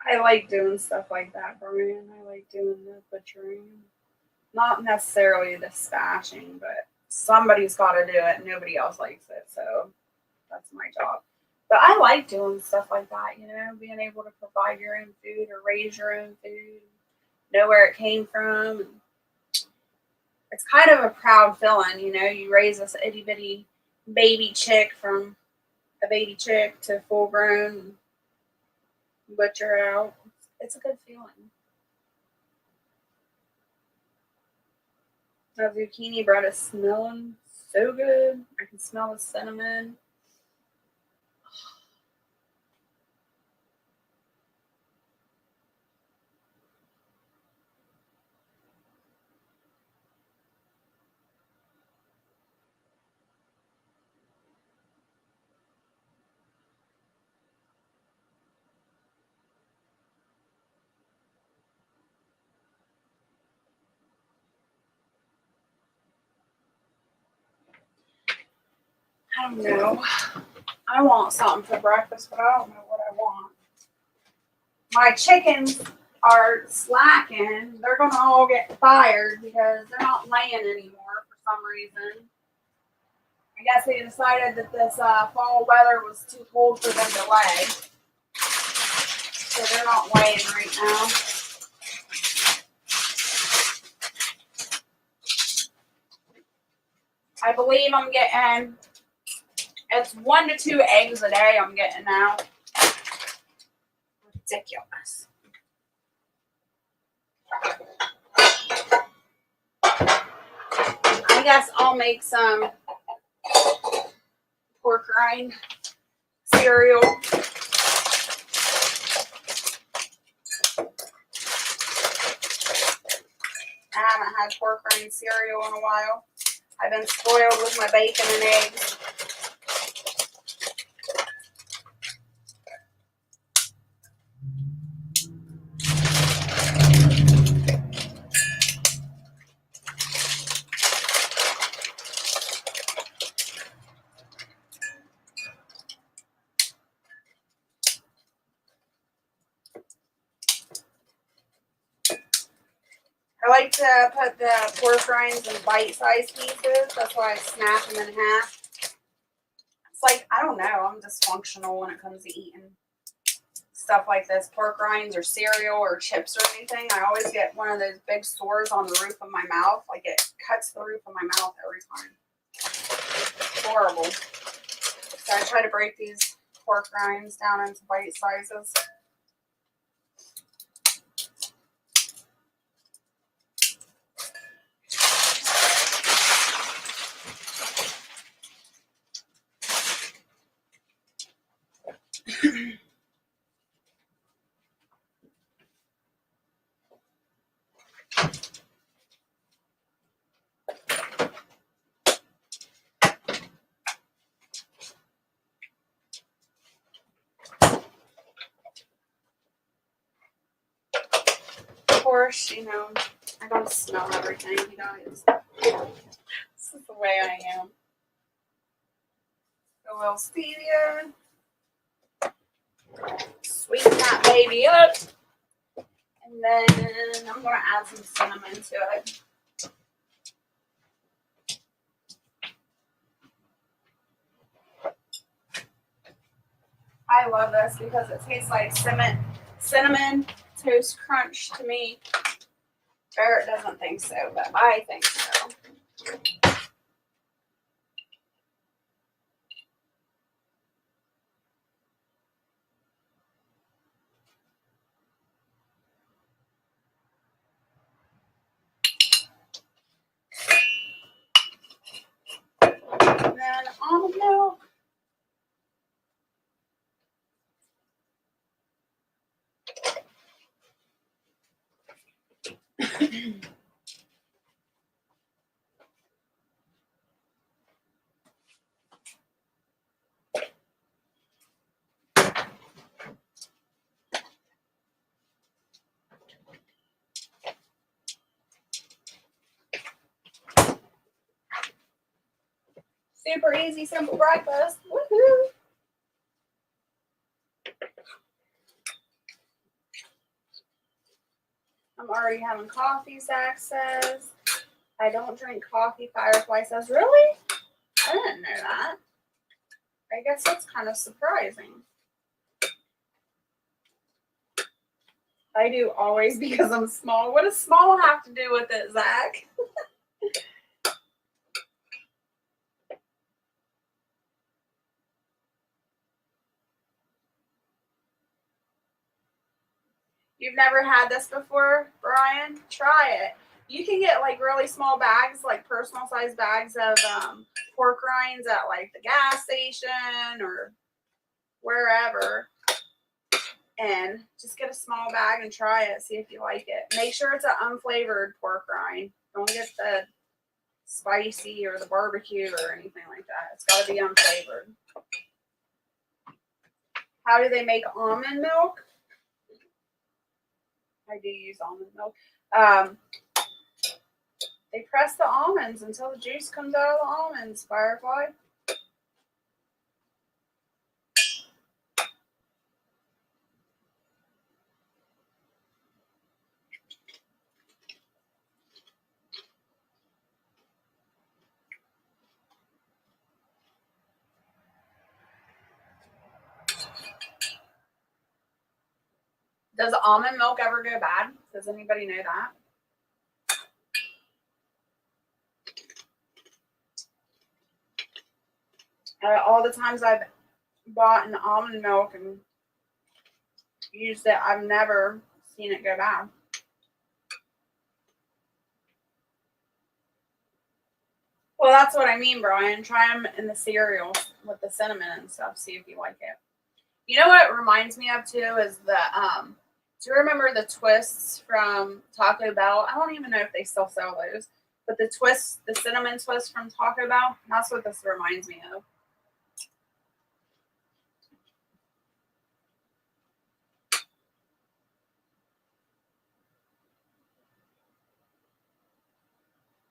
I like doing stuff like that, Brian. I like doing the butchering. Not necessarily the stashing, but somebody's got to do it. Nobody else likes it, so that's my job. But I like doing stuff like that, you know, being able to provide your own food or raise your own food, know where it came from. It's kind of a proud feeling, you know. You raise this itty bitty baby chick from a baby chick to full grown, butcher out. It's a good feeling. The zucchini bread is smelling so good. I can smell the cinnamon. I don't know. I want something for breakfast, but I don't know what I want. My chickens are slacking. They're going to all get fired because they're not laying anymore for some reason. I guess they decided that this fall weather was too cold for them to lay. So they're not laying right now. I believe I'm getting, it's 1 to 2 eggs a day I'm getting now. Ridiculous. I guess I'll make some pork rind cereal. I haven't had pork rind cereal in a while. I've been spoiled with my bacon and eggs. I like to put the pork rinds in bite-sized pieces. That's why I snap them in half. It's like, I don't know, I'm dysfunctional when it comes to eating stuff like this, pork rinds or cereal or chips or anything, I always get one of those big sores on the roof of my mouth. Like it cuts the roof of my mouth every time. It's horrible. So I try to break these pork rinds down into bite sizes. Of course, you know, I gotta smell everything, you guys. This is the way I am. A little stevia. Sweeten that baby up. And then I'm gonna add some cinnamon to it. I love this because it tastes like cinnamon toast crunch to me. Barrett doesn't think so, but I think so. And then almond milk. Super easy, simple breakfast. Woohoo! I'm already having coffee, Zach says. I don't drink coffee, Firefly says. Really? I didn't know that. I guess that's kind of surprising. I do always because I'm small. What does small have to do with it, Zach? You've never had this before, Brian? Try it. You can get like really small bags, like personal size bags of pork rinds at like the gas station or wherever. And just get a small bag and try it. See if you like it. Make sure it's an unflavored pork rind. Don't get the spicy or the barbecue or anything like that. It's got to be unflavored. How do they make almond milk? I do use almond milk. They press the almonds until the juice comes out of the almonds, Firefly. Does almond milk ever go bad? Does anybody know that? All the times I've bought an almond milk and used it, I've never seen it go bad. Well, that's what I mean, Brian. Try them in the cereal with the cinnamon and stuff. See if you like it. You know what it reminds me of too is the do you remember the twists from Taco Bell? I don't even know if they still sell those, but the twists, the cinnamon twist from Taco Bell. That's what this reminds me of.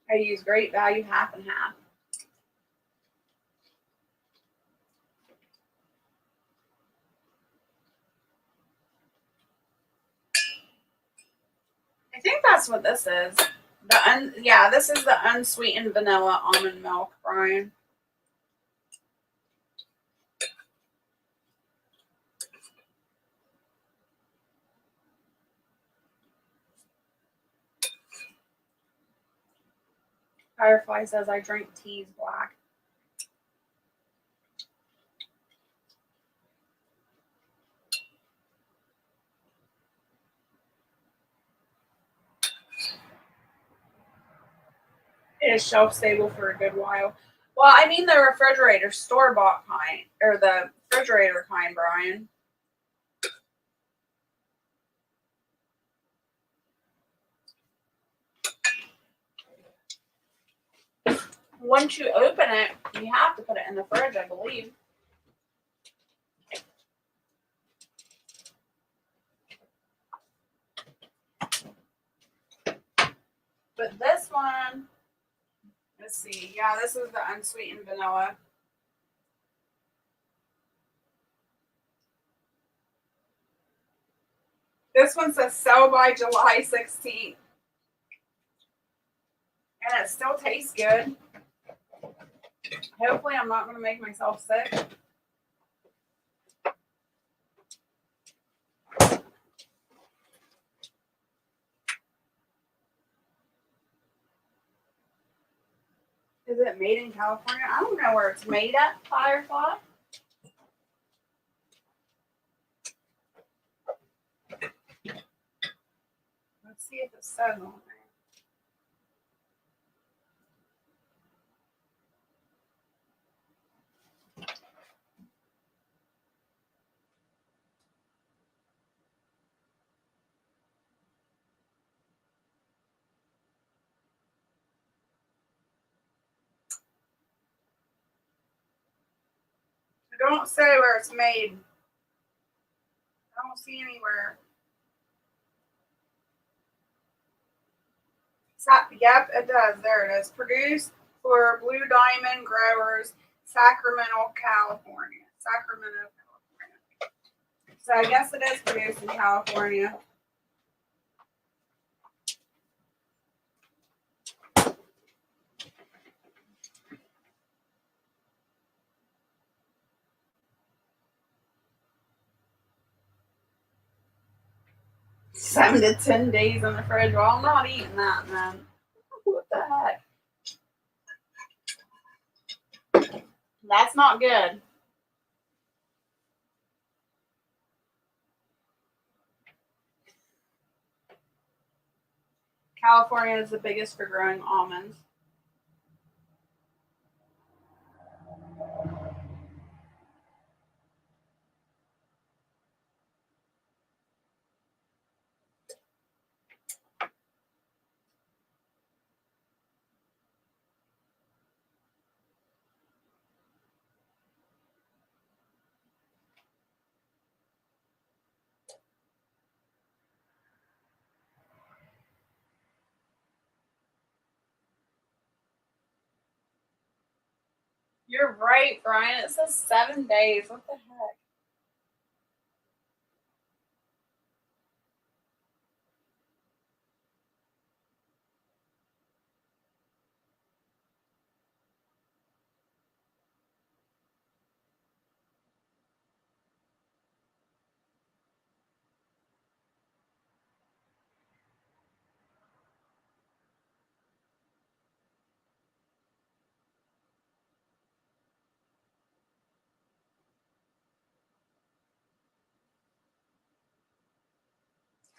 I use Great Value half and half. I think that's what this is. Yeah, this is the unsweetened vanilla almond milk, Brian. Firefly says I drink teas black. It is shelf stable for a good while. Well, I mean the refrigerator store bought kind, or the refrigerator kind, Brian. Once you open it, you have to put it in the fridge, I believe. But this one, let's see. Yeah, this is the unsweetened vanilla. This one says sell by July 16th. And it still tastes good. Hopefully I'm not going to make myself sick. Is it made in California? I don't know where it's made at, Firefly. Let's see if it says on there. It don't say where it's made. I don't see anywhere. Yep, it does. There it is. Produced for Blue Diamond Growers, Sacramento, California. Sacramento, California. So I guess it is produced in California. Seven to 10 days in the fridge. Well, I'm not eating that, man. What the heck? That's not good. California is the biggest for growing almonds. You're right, Brian. It says 7 days. What the heck?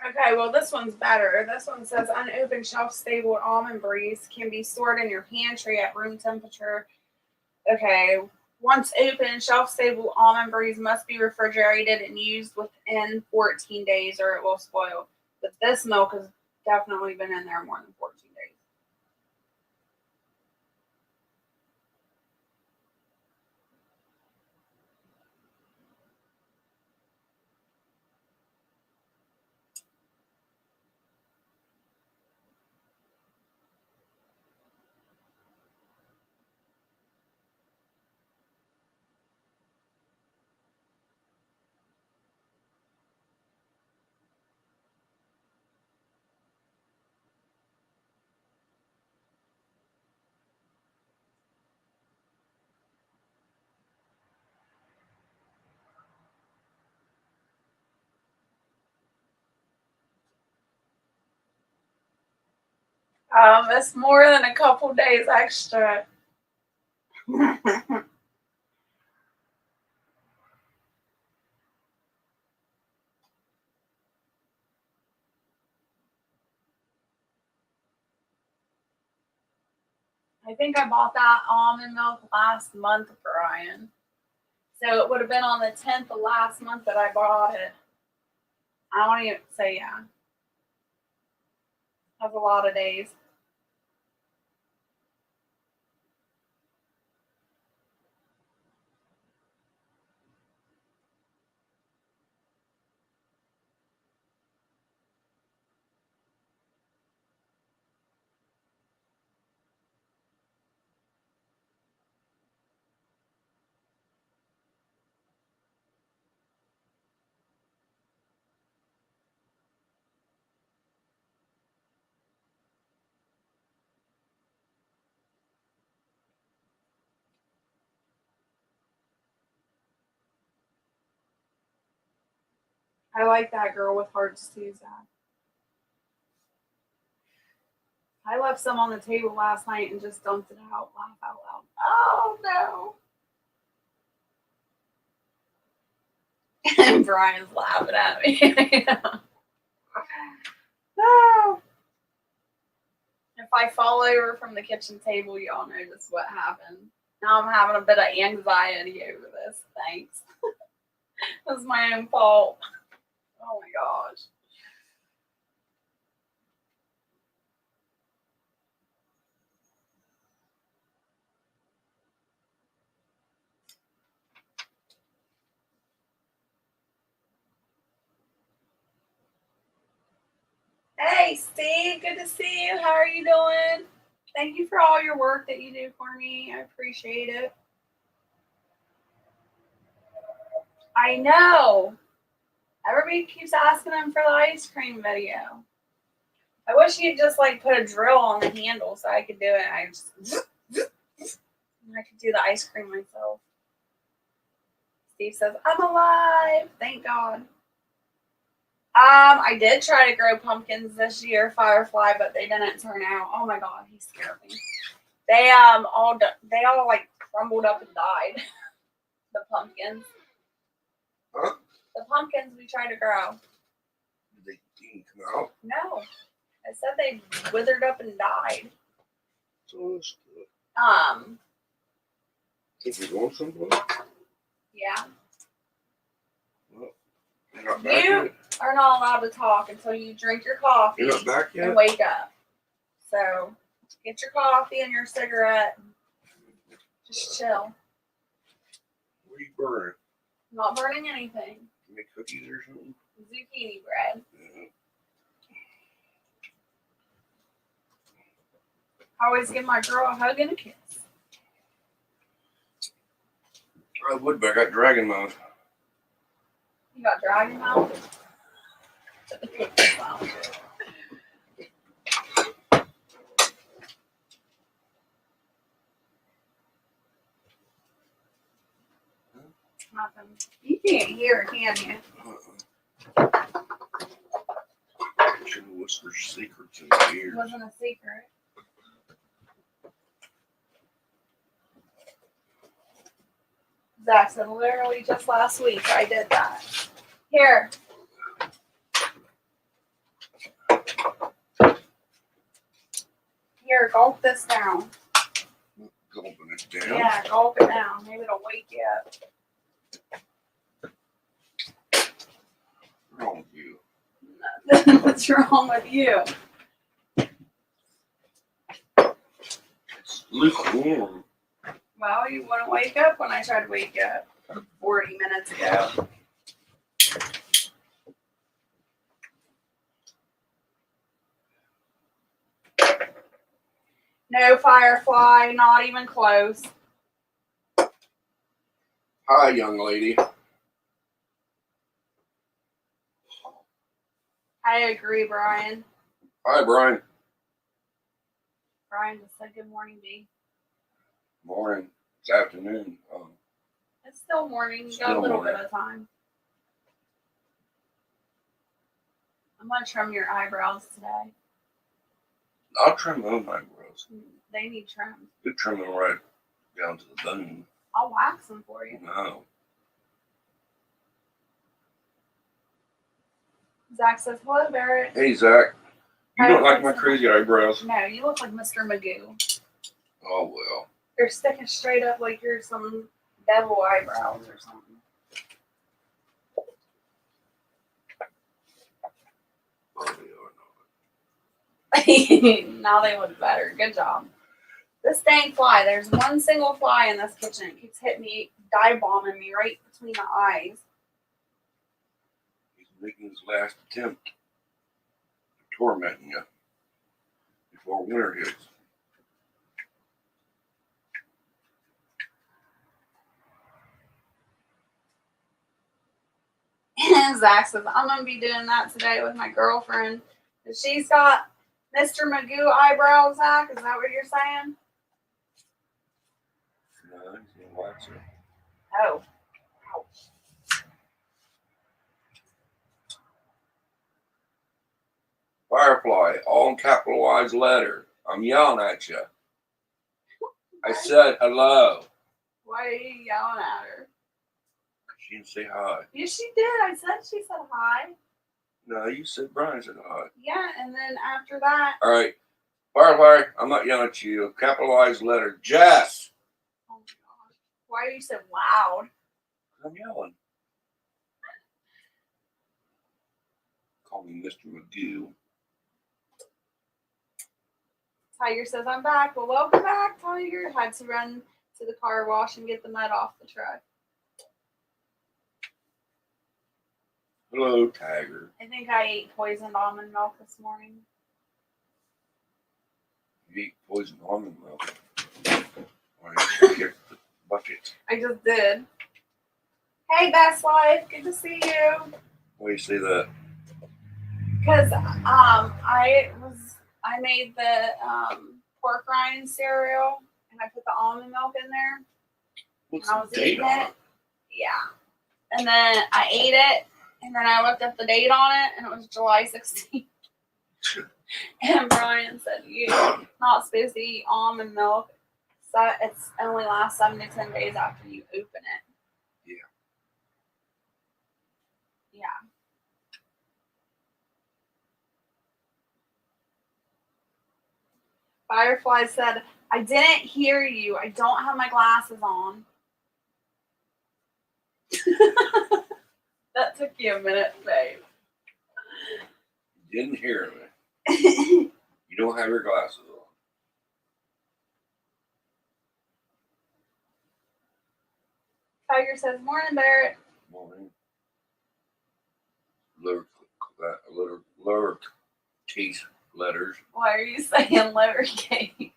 Okay, well, this one's better. This one says unopened shelf stable almond breeze can be stored in your pantry at room temperature. Okay, once open, shelf stable almond breeze must be refrigerated and used within 14 days or it will spoil. But this milk has definitely been in there more than 14 days. It's more than a couple days extra. I think I bought that almond milk last month, Brian. So it would have been on the 10th of last month that I bought it. I don't even say yeah. That's a lot of days. I like that girl with hearts too, Zach. I left some on the table last night and just dumped it out. Laugh out loud. Oh no. And Brian's laughing at me. No. If I fall over from the kitchen table, y'all know just what happened. Now I'm having a bit of anxiety over this. Thanks. That's my own fault. Oh my gosh. Hey, Steve. Good to see you. How are you doing? Thank you for all your work that you do for me. I appreciate it. I know. Everybody keeps asking him for the ice cream video. I wish you'd just like put a drill on the handle so I could do it. I could do the ice cream myself. Steve says, I'm alive. Thank God. I did try to grow pumpkins this year, Firefly, but they didn't turn out. Oh my God, he scared me. They all like crumbled up and died. The pumpkins. Huh? The pumpkins we tried to grow. They didn't come out. No, I said they withered up and died. So it's good. Think you're going someplace? Yeah. Well, you're not back You yet? are not allowed to talk until you drink your coffee You're not back yet? and wake up. So get your coffee and your cigarette. Just chill. What are you burning? I'm not burning anything. Make cookies or something? Zucchini bread. Yeah. I always give my girl a hug and a kiss. I would, but I got dragon mouth. You got dragon mouth? Nothing. You can't hear, can you? Shouldn't whisper secrets in my It ears. wasn't a secret. Zach said literally just last week I did that. Here. Here, gulp this down. Gulping it down. Yeah, gulp it down. Maybe it'll wake you up. What's wrong with you? What's wrong with you? It's lukewarm. Well, you wouldn't wake up when I tried to wake you up 40 minutes ago. No, Firefly, not even close. Hi, young lady. I agree, Brian. Hi, Brian. Brian just said good morning, B. Morning. It's afternoon. It's still morning. You got Still a little morning. bit of time. I'm going to trim your eyebrows today. I'll trim my own eyebrows. They need trim. You trim them right down to the bone. I'll wax them for you. No. Zach says, hello, Barrett. Hey, Zach. You don't like my crazy eyebrows? No, you look like Mr. Magoo. Oh, well. You're sticking straight up like you're some devil eyebrows or something. Oh, they are not. Now they look better. Good job. This dang fly. There's one single fly in this kitchen. It keeps hitting me, dive bombing me right between the eyes. He's making his last attempt to torment you before winter hits. Zach says, I'm going to be doing that today with my girlfriend. She's got Mr. Magoo eyebrows, Zach. Is that what you're saying? No, he's going to wax her. Oh. Ouch. Firefly, all in capitalized letter. I'm yelling at you. I said hello. Why are you yelling at her? She didn't say hi. Yes, she did. I said she said hi. No, you said Brian said hi. Yeah, and then after that. All right. Firefly, I'm not yelling at you. Capitalized letter. Jess. Oh my gosh. Why are you so loud? I'm yelling. Call me Mr. Magoo. Tiger says, I'm back. Well, welcome back, Tiger. Had to run to the car wash and get the mud off the truck. Hello, Tiger. I think I ate poisoned almond milk this morning. You eat poison almond milk. Why did you kick the bucket? I just did. Hey, Best Life. Good to see you. Why do you say that? Because I made the pork rind cereal and I put the almond milk in there. What's I the was date eating on it. it? Yeah. And then I ate it, and then I looked up the date on it, and it was July 16th. And Brian said, you're not supposed to eat almond milk. So it's only lasts 7 to 10 days after you open it. Yeah. Yeah. Firefly said, I didn't hear you. I don't have my glasses on. That took you a minute, babe. You didn't hear me. You don't have your glasses on. Tiger says, morning, Barrett. Morning. Lower case letters. Why are you saying lowercase?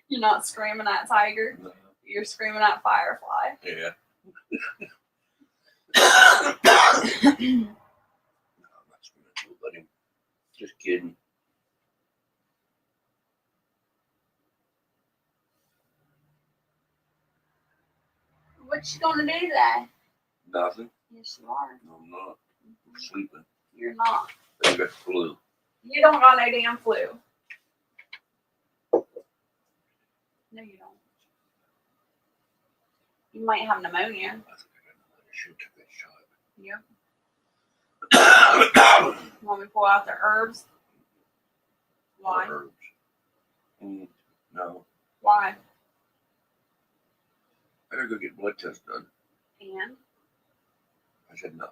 You're not screaming at Tiger. No. You're screaming at Firefly. Yeah. No, I'm not screaming at nobody. Just kidding. What you gonna do today? Nothing. Yes, you are. No, I'm not. I'm sleeping. You're not. I got flu. You don't got no damn flu. No, you don't. You might have pneumonia. I think I should take that shot. Yep. You want me to pull out the herbs? Why? Herbs. No. Why? I gotta go get blood test done. And? I said no.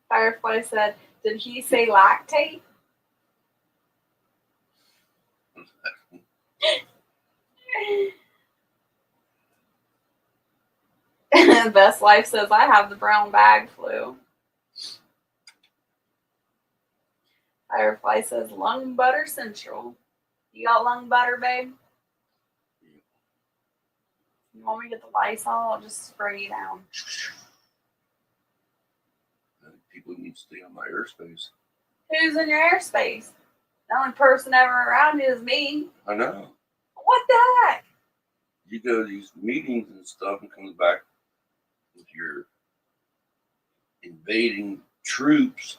Firefly said, did he say lactate? Best Life says, I have the brown bag flu. Firefly says, lung butter central. You got lung butter, babe? You want me to get the Lysol? I'll just spray you down. I think people need to stay on my airspace. Who's in your airspace? The only person ever around you is me. I know. What the heck? You go to these meetings and stuff and comes back with your invading troops.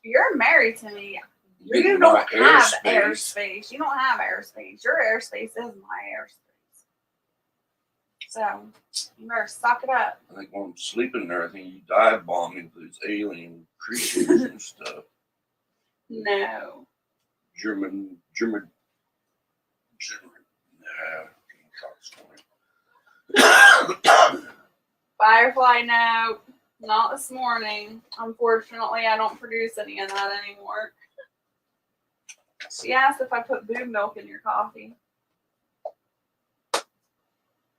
You're married to me. You getting don't my have airspace. airspace. You don't have airspace. Your airspace is my airspace. So you better suck it up. I think when I'm sleeping and everything, you dive bomb me with these alien creatures and stuff. No. German. Nah. Firefly, no. Not this morning. Unfortunately, I don't produce any of that anymore. She asked if I put boob milk in your coffee.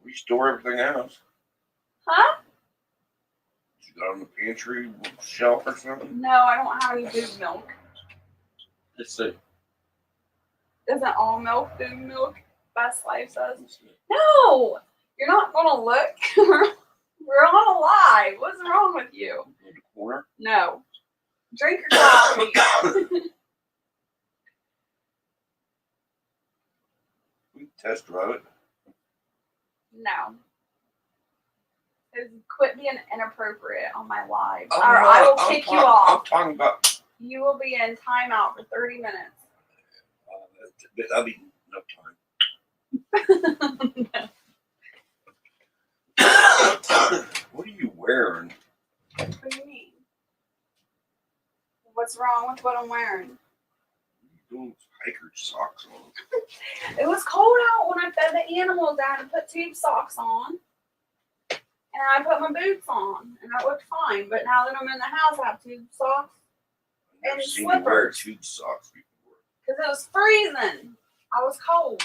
We store everything else. Huh? You got it on the pantry shelf or something? No, I don't have any boob milk. Let's see. Isn't all milk boob milk? Best Life says. No! You're not gonna look. We're on a live. What's wrong with you? In the corner. No. Drink your coffee. We test drive it. No. Quit being inappropriate on my live. I'm Or not- I will I'm kick you talk- off. I'm talking about. You will be in timeout for 30 minutes. That'll be enough time. What are you wearing? What do you mean? What's wrong with what I'm wearing? You doing hiker socks on? It was cold out when I fed the animals. I had to put tube socks on. And I put my boots on. And that looked fine. But now that I'm in the house, I have tube socks. I've never And seen you wear slippers. tube socks before. Because it was freezing. I was cold.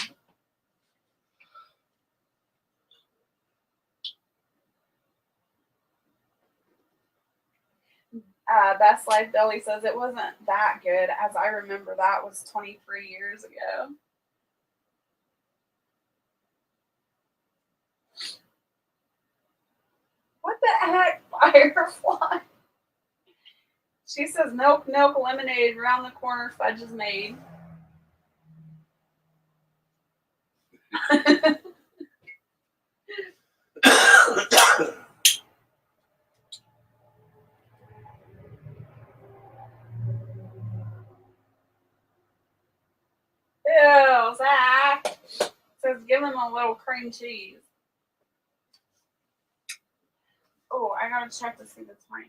Best Life Billy says it wasn't that good, as I remember that was 23 years ago. What the heck, Firefly? She says milk, lemonade, around the corner, fudge is made. Ew, Zach. Says give him a little cream cheese. Oh, I gotta check to see the timer.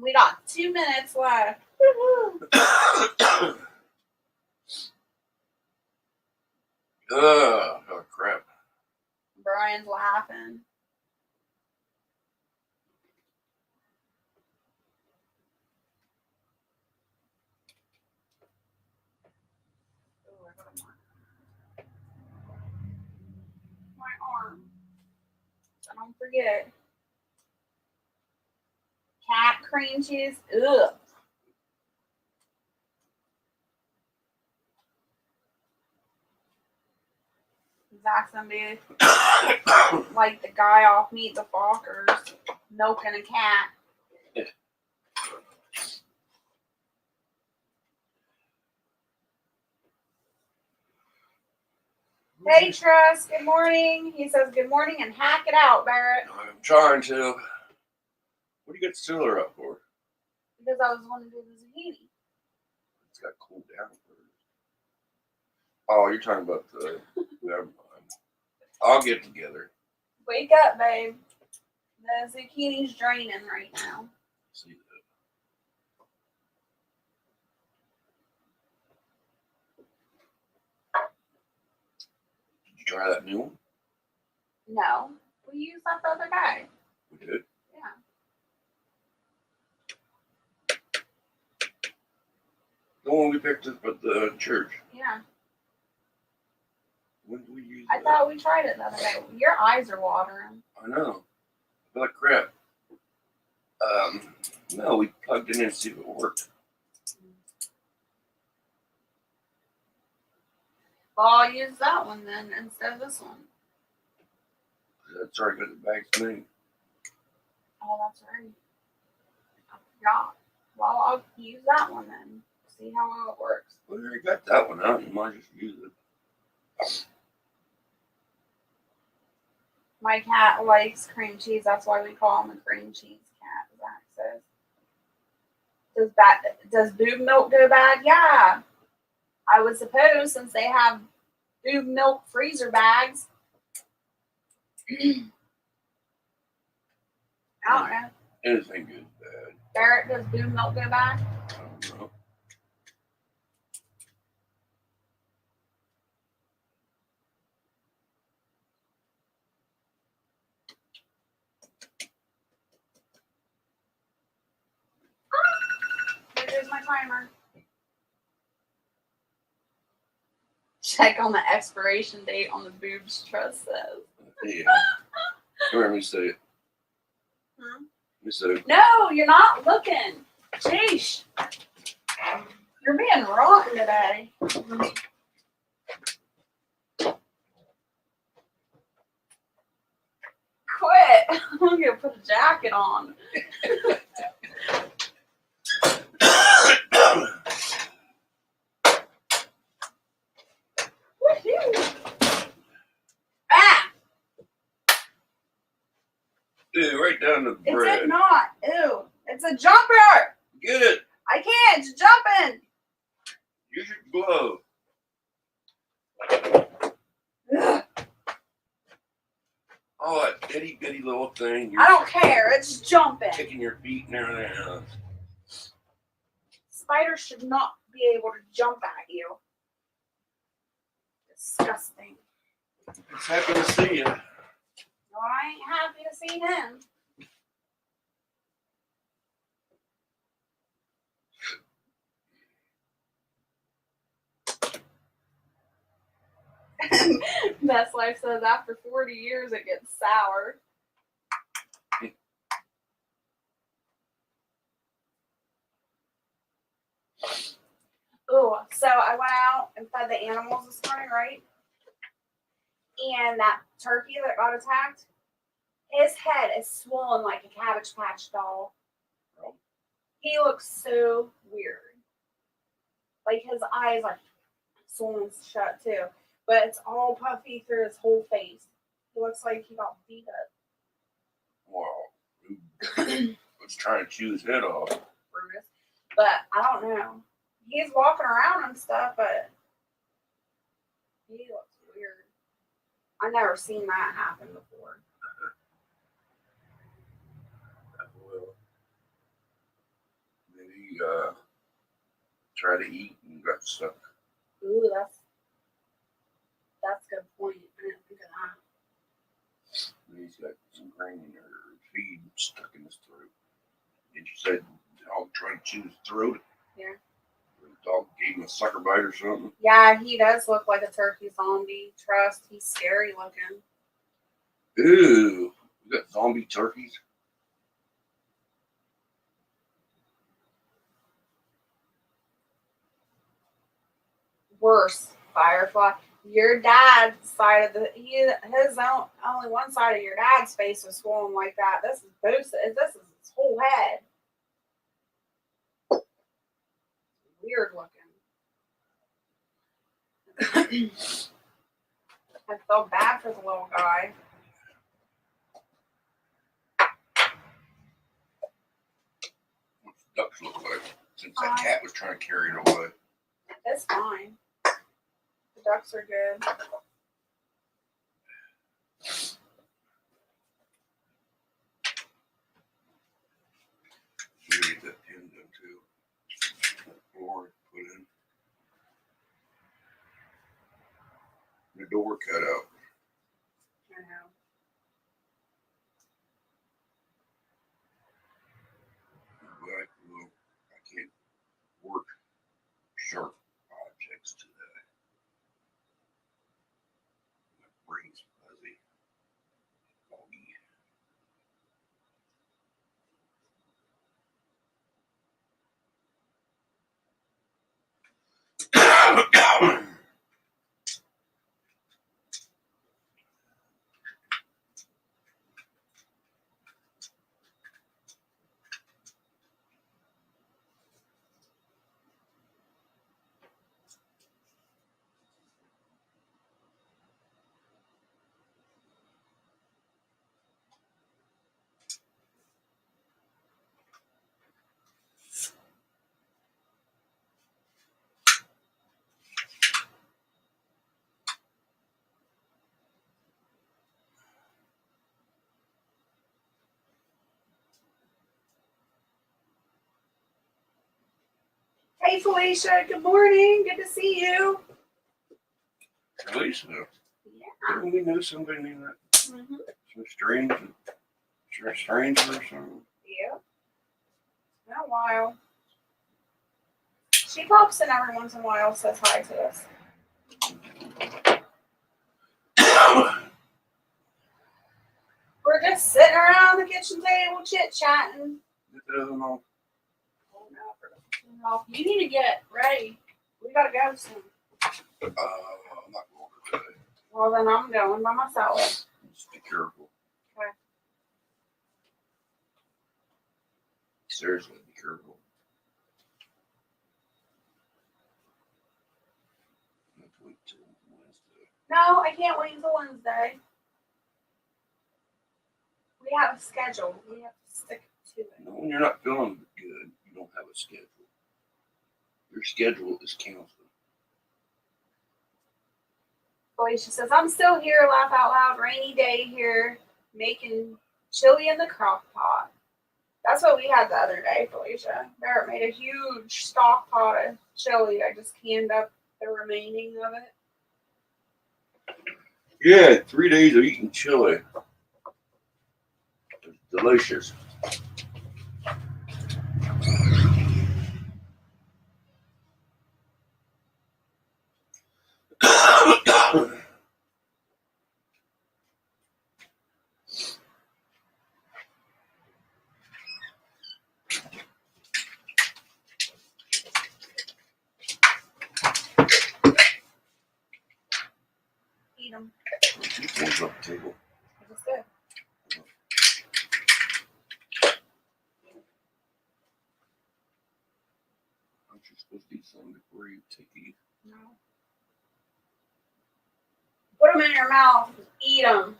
We got 2 minutes left. Woo-hoo. Oh crap. Brian's laughing. Oh, I got my arm. So don't forget. Cat cream cheese. Ugh. Zach's gonna be like the guy off Meet the Fockers, milking a cat. Hey, Trust. Good morning. He says good morning and hack it out, Barrett. I'm trying to. What do you get Steeler up for? Because I was wanting to do the zucchini. It's got cooled down first. Oh, you're talking about the. Never mind. I'll get together. Wake up, babe. The zucchini's draining right now. See that. Did you try that new one? No. We used that the other day. We did. Yeah. The one we picked up at the church. Yeah. When did we use I that? thought we tried it the other day. Your eyes are watering. I know. I feel like crap. No, we plugged it in to see if it worked. Well, I'll use that one then instead of this one. That's already got the bag's made. Oh, that's right. I forgot. Well, I'll use that one then. See how well it works. Well, you already got that one out. You might just use it. My cat likes cream cheese. That's why we call him a cream cheese cat. Zach says. Does boob milk go bad? Yeah, I would suppose since they have boob milk freezer bags. I don't know. Anything good, bad. Barrett, does boob milk go bad? I don't know. There goes my timer. Check on the expiration date on the boobs trust says. Yeah. Come here, let me see it. Hmm? Let me see it. No, you're not looking. Jeez. You're being rotten today. Quit. I'm gonna put a jacket on. Ah! Dude, right down the Is bread. it not? Ew. It's a jumper. Get it. I can't. It's jumping. Use your glove. Ugh. Oh, that itty bitty little thing. I don't care. It's jumping. Kicking your feet and everything else. Spiders should not be able to jump at you. Disgusting. It's happy to see you. Well, I ain't happy to see him. Best Life says after 40 years it gets sour. Oh, so I went out and fed the animals this morning, right? And that turkey that got attacked, his head is swollen like a Cabbage Patch doll. He looks so weird. Like his eyes are swollen shut too. But it's all puffy through his whole face. He looks like he got beat up. Wow. Let's try and chew his head off. Brutus. But I don't know. He's walking around and stuff, but he looks weird. I've never seen that happen before. Well, maybe try to eat and got stuck. Ooh, that's a good point. I didn't think of that. Maybe he's got some grain or feed stuck in his throat. And you said the dog tried to chew his throat? Yeah. The dog gave him a sucker bite or something? Yeah, he does look like a turkey zombie. Trust, he's scary looking. Ooh, we got zombie turkeys? Worse, Firefly. Your dad's side of only one side of your dad's face was swollen like that. This is his whole head. Weird looking. I felt bad for the little guy. What's the ducks look like? Since that cat was trying to carry it away. It's fine. The ducks are good. You get that pin done too. Or put in. The door cut out. I know. But well, I can't work sharp objects today. My brain's fuzzy. Foggy. Hey Felicia, good morning. Good to see you. Felicia. Yeah. Didn't we know somebody named that? Mm-hmm. Some stranger or something? Yeah. Been a while. She pops in every once in a while, says hi to us. We're just sitting around the kitchen table chit-chatting. You need to get ready. We gotta go soon. I'm not going today. Well, then I'm going by myself. Just be careful. Okay. Seriously, be careful. Let's wait till Wednesday. No, I can't wait until Wednesday. We have a schedule. We have to stick to it. No, when you're not feeling good, you don't have a schedule. Your schedule is counseling. Felicia says, I'm still here, laugh out loud, rainy day here, making chili in the crock pot. That's what we had the other day, Felicia. Barrett made a huge stock pot of chili. I just canned up the remaining of it. Yeah, 3 days of eating chili. It's delicious. Eat them. One's up the table. I just did. Aren't you supposed to eat something before you take it? No. Put them in your mouth. Eat them.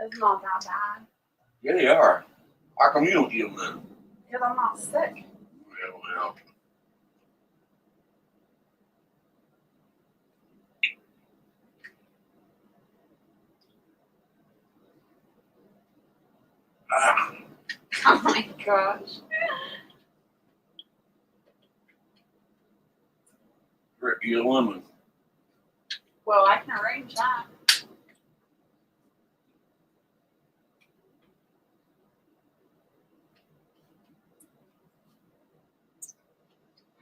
It's not that bad. Yeah, they are. How come you don't eat them then? Because I'm not sick. Well. Ah, Oh my gosh. eat a lemon. Well, I can arrange that.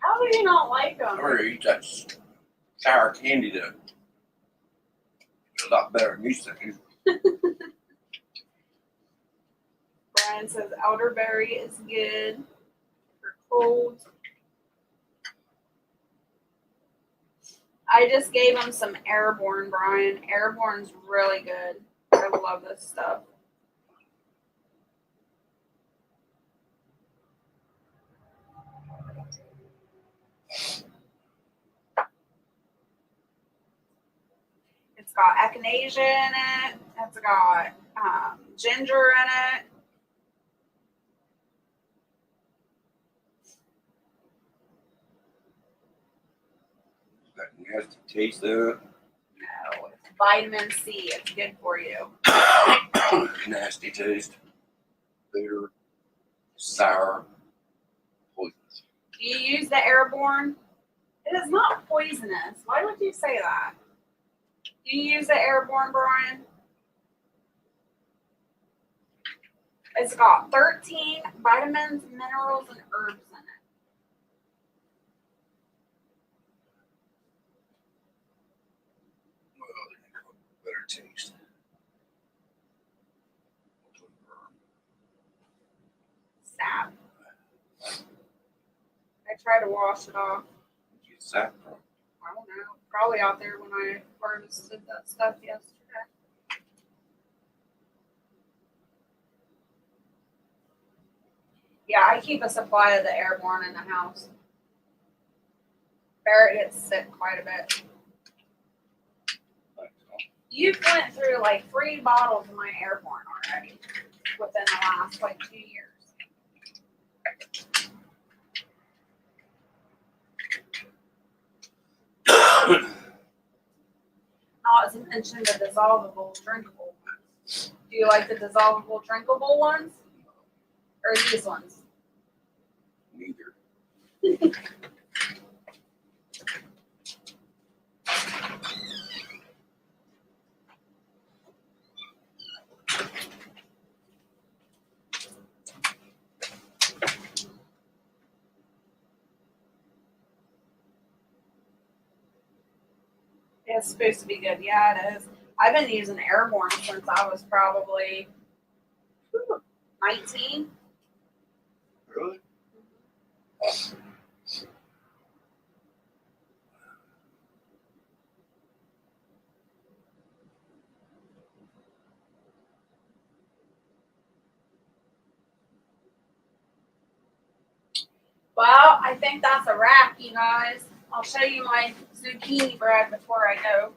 How do you not like them? Or eat that sour candy though. It's a lot better than these things. Brian says elderberry is good for colds. I just gave him some Airborne, Brian. Airborne's really good. I love this stuff. It's got echinacea in it. It's got ginger in it. Got nasty taste in No, it's vitamin C. It's good for you. it. Nasty taste. Bitter. Sour. Poisonous. Do you use the Airborne? It is not poisonous. Why would you say that? Do you use the Airborne, Brian? It's got 13 vitamins, minerals, and herbs in it. Well, they got better taste. Sap. I tried to wash it off. Where'd you get sap from? I don't know. Probably out there when I harvested that stuff yesterday. Yeah, I keep a supply of the Airborne in the house. Barrett gets sick quite a bit. You've went through like 3 bottles of my Airborne already within the last like 2 years. As mentioned, the dissolvable, drinkable ones. Do you like the dissolvable, drinkable ones? Or these ones? Neither. It's supposed to be good. Yeah, it is. I've been using Airborne since I was probably 19. Really? Well, I think that's a wrap, you guys. I'll show you my zucchini bread before I go.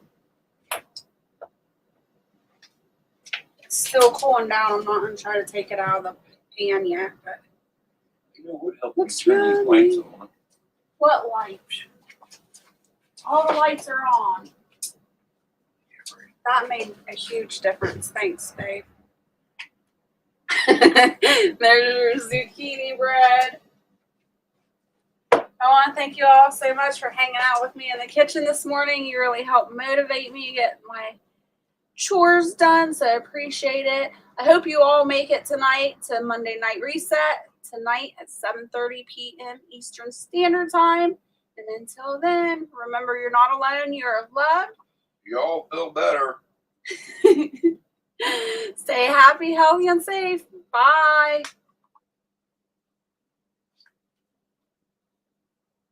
It's still cooling down. I'm not going to try to take it out of the pan yet. But You know what helped Looks turn these yummy. lights on? what light? All the lights are on. That made a huge difference. Thanks, babe. There's your zucchini bread. I want to thank you all so much for hanging out with me in the kitchen this morning. You really helped motivate me to get my chores done, so I appreciate it. I hope you all make it tonight to Monday Night Reset, tonight at 7:30 p.m. Eastern Standard Time. And until then, remember you're not alone. You're loved. You all feel better. Stay happy, healthy, and safe. Bye.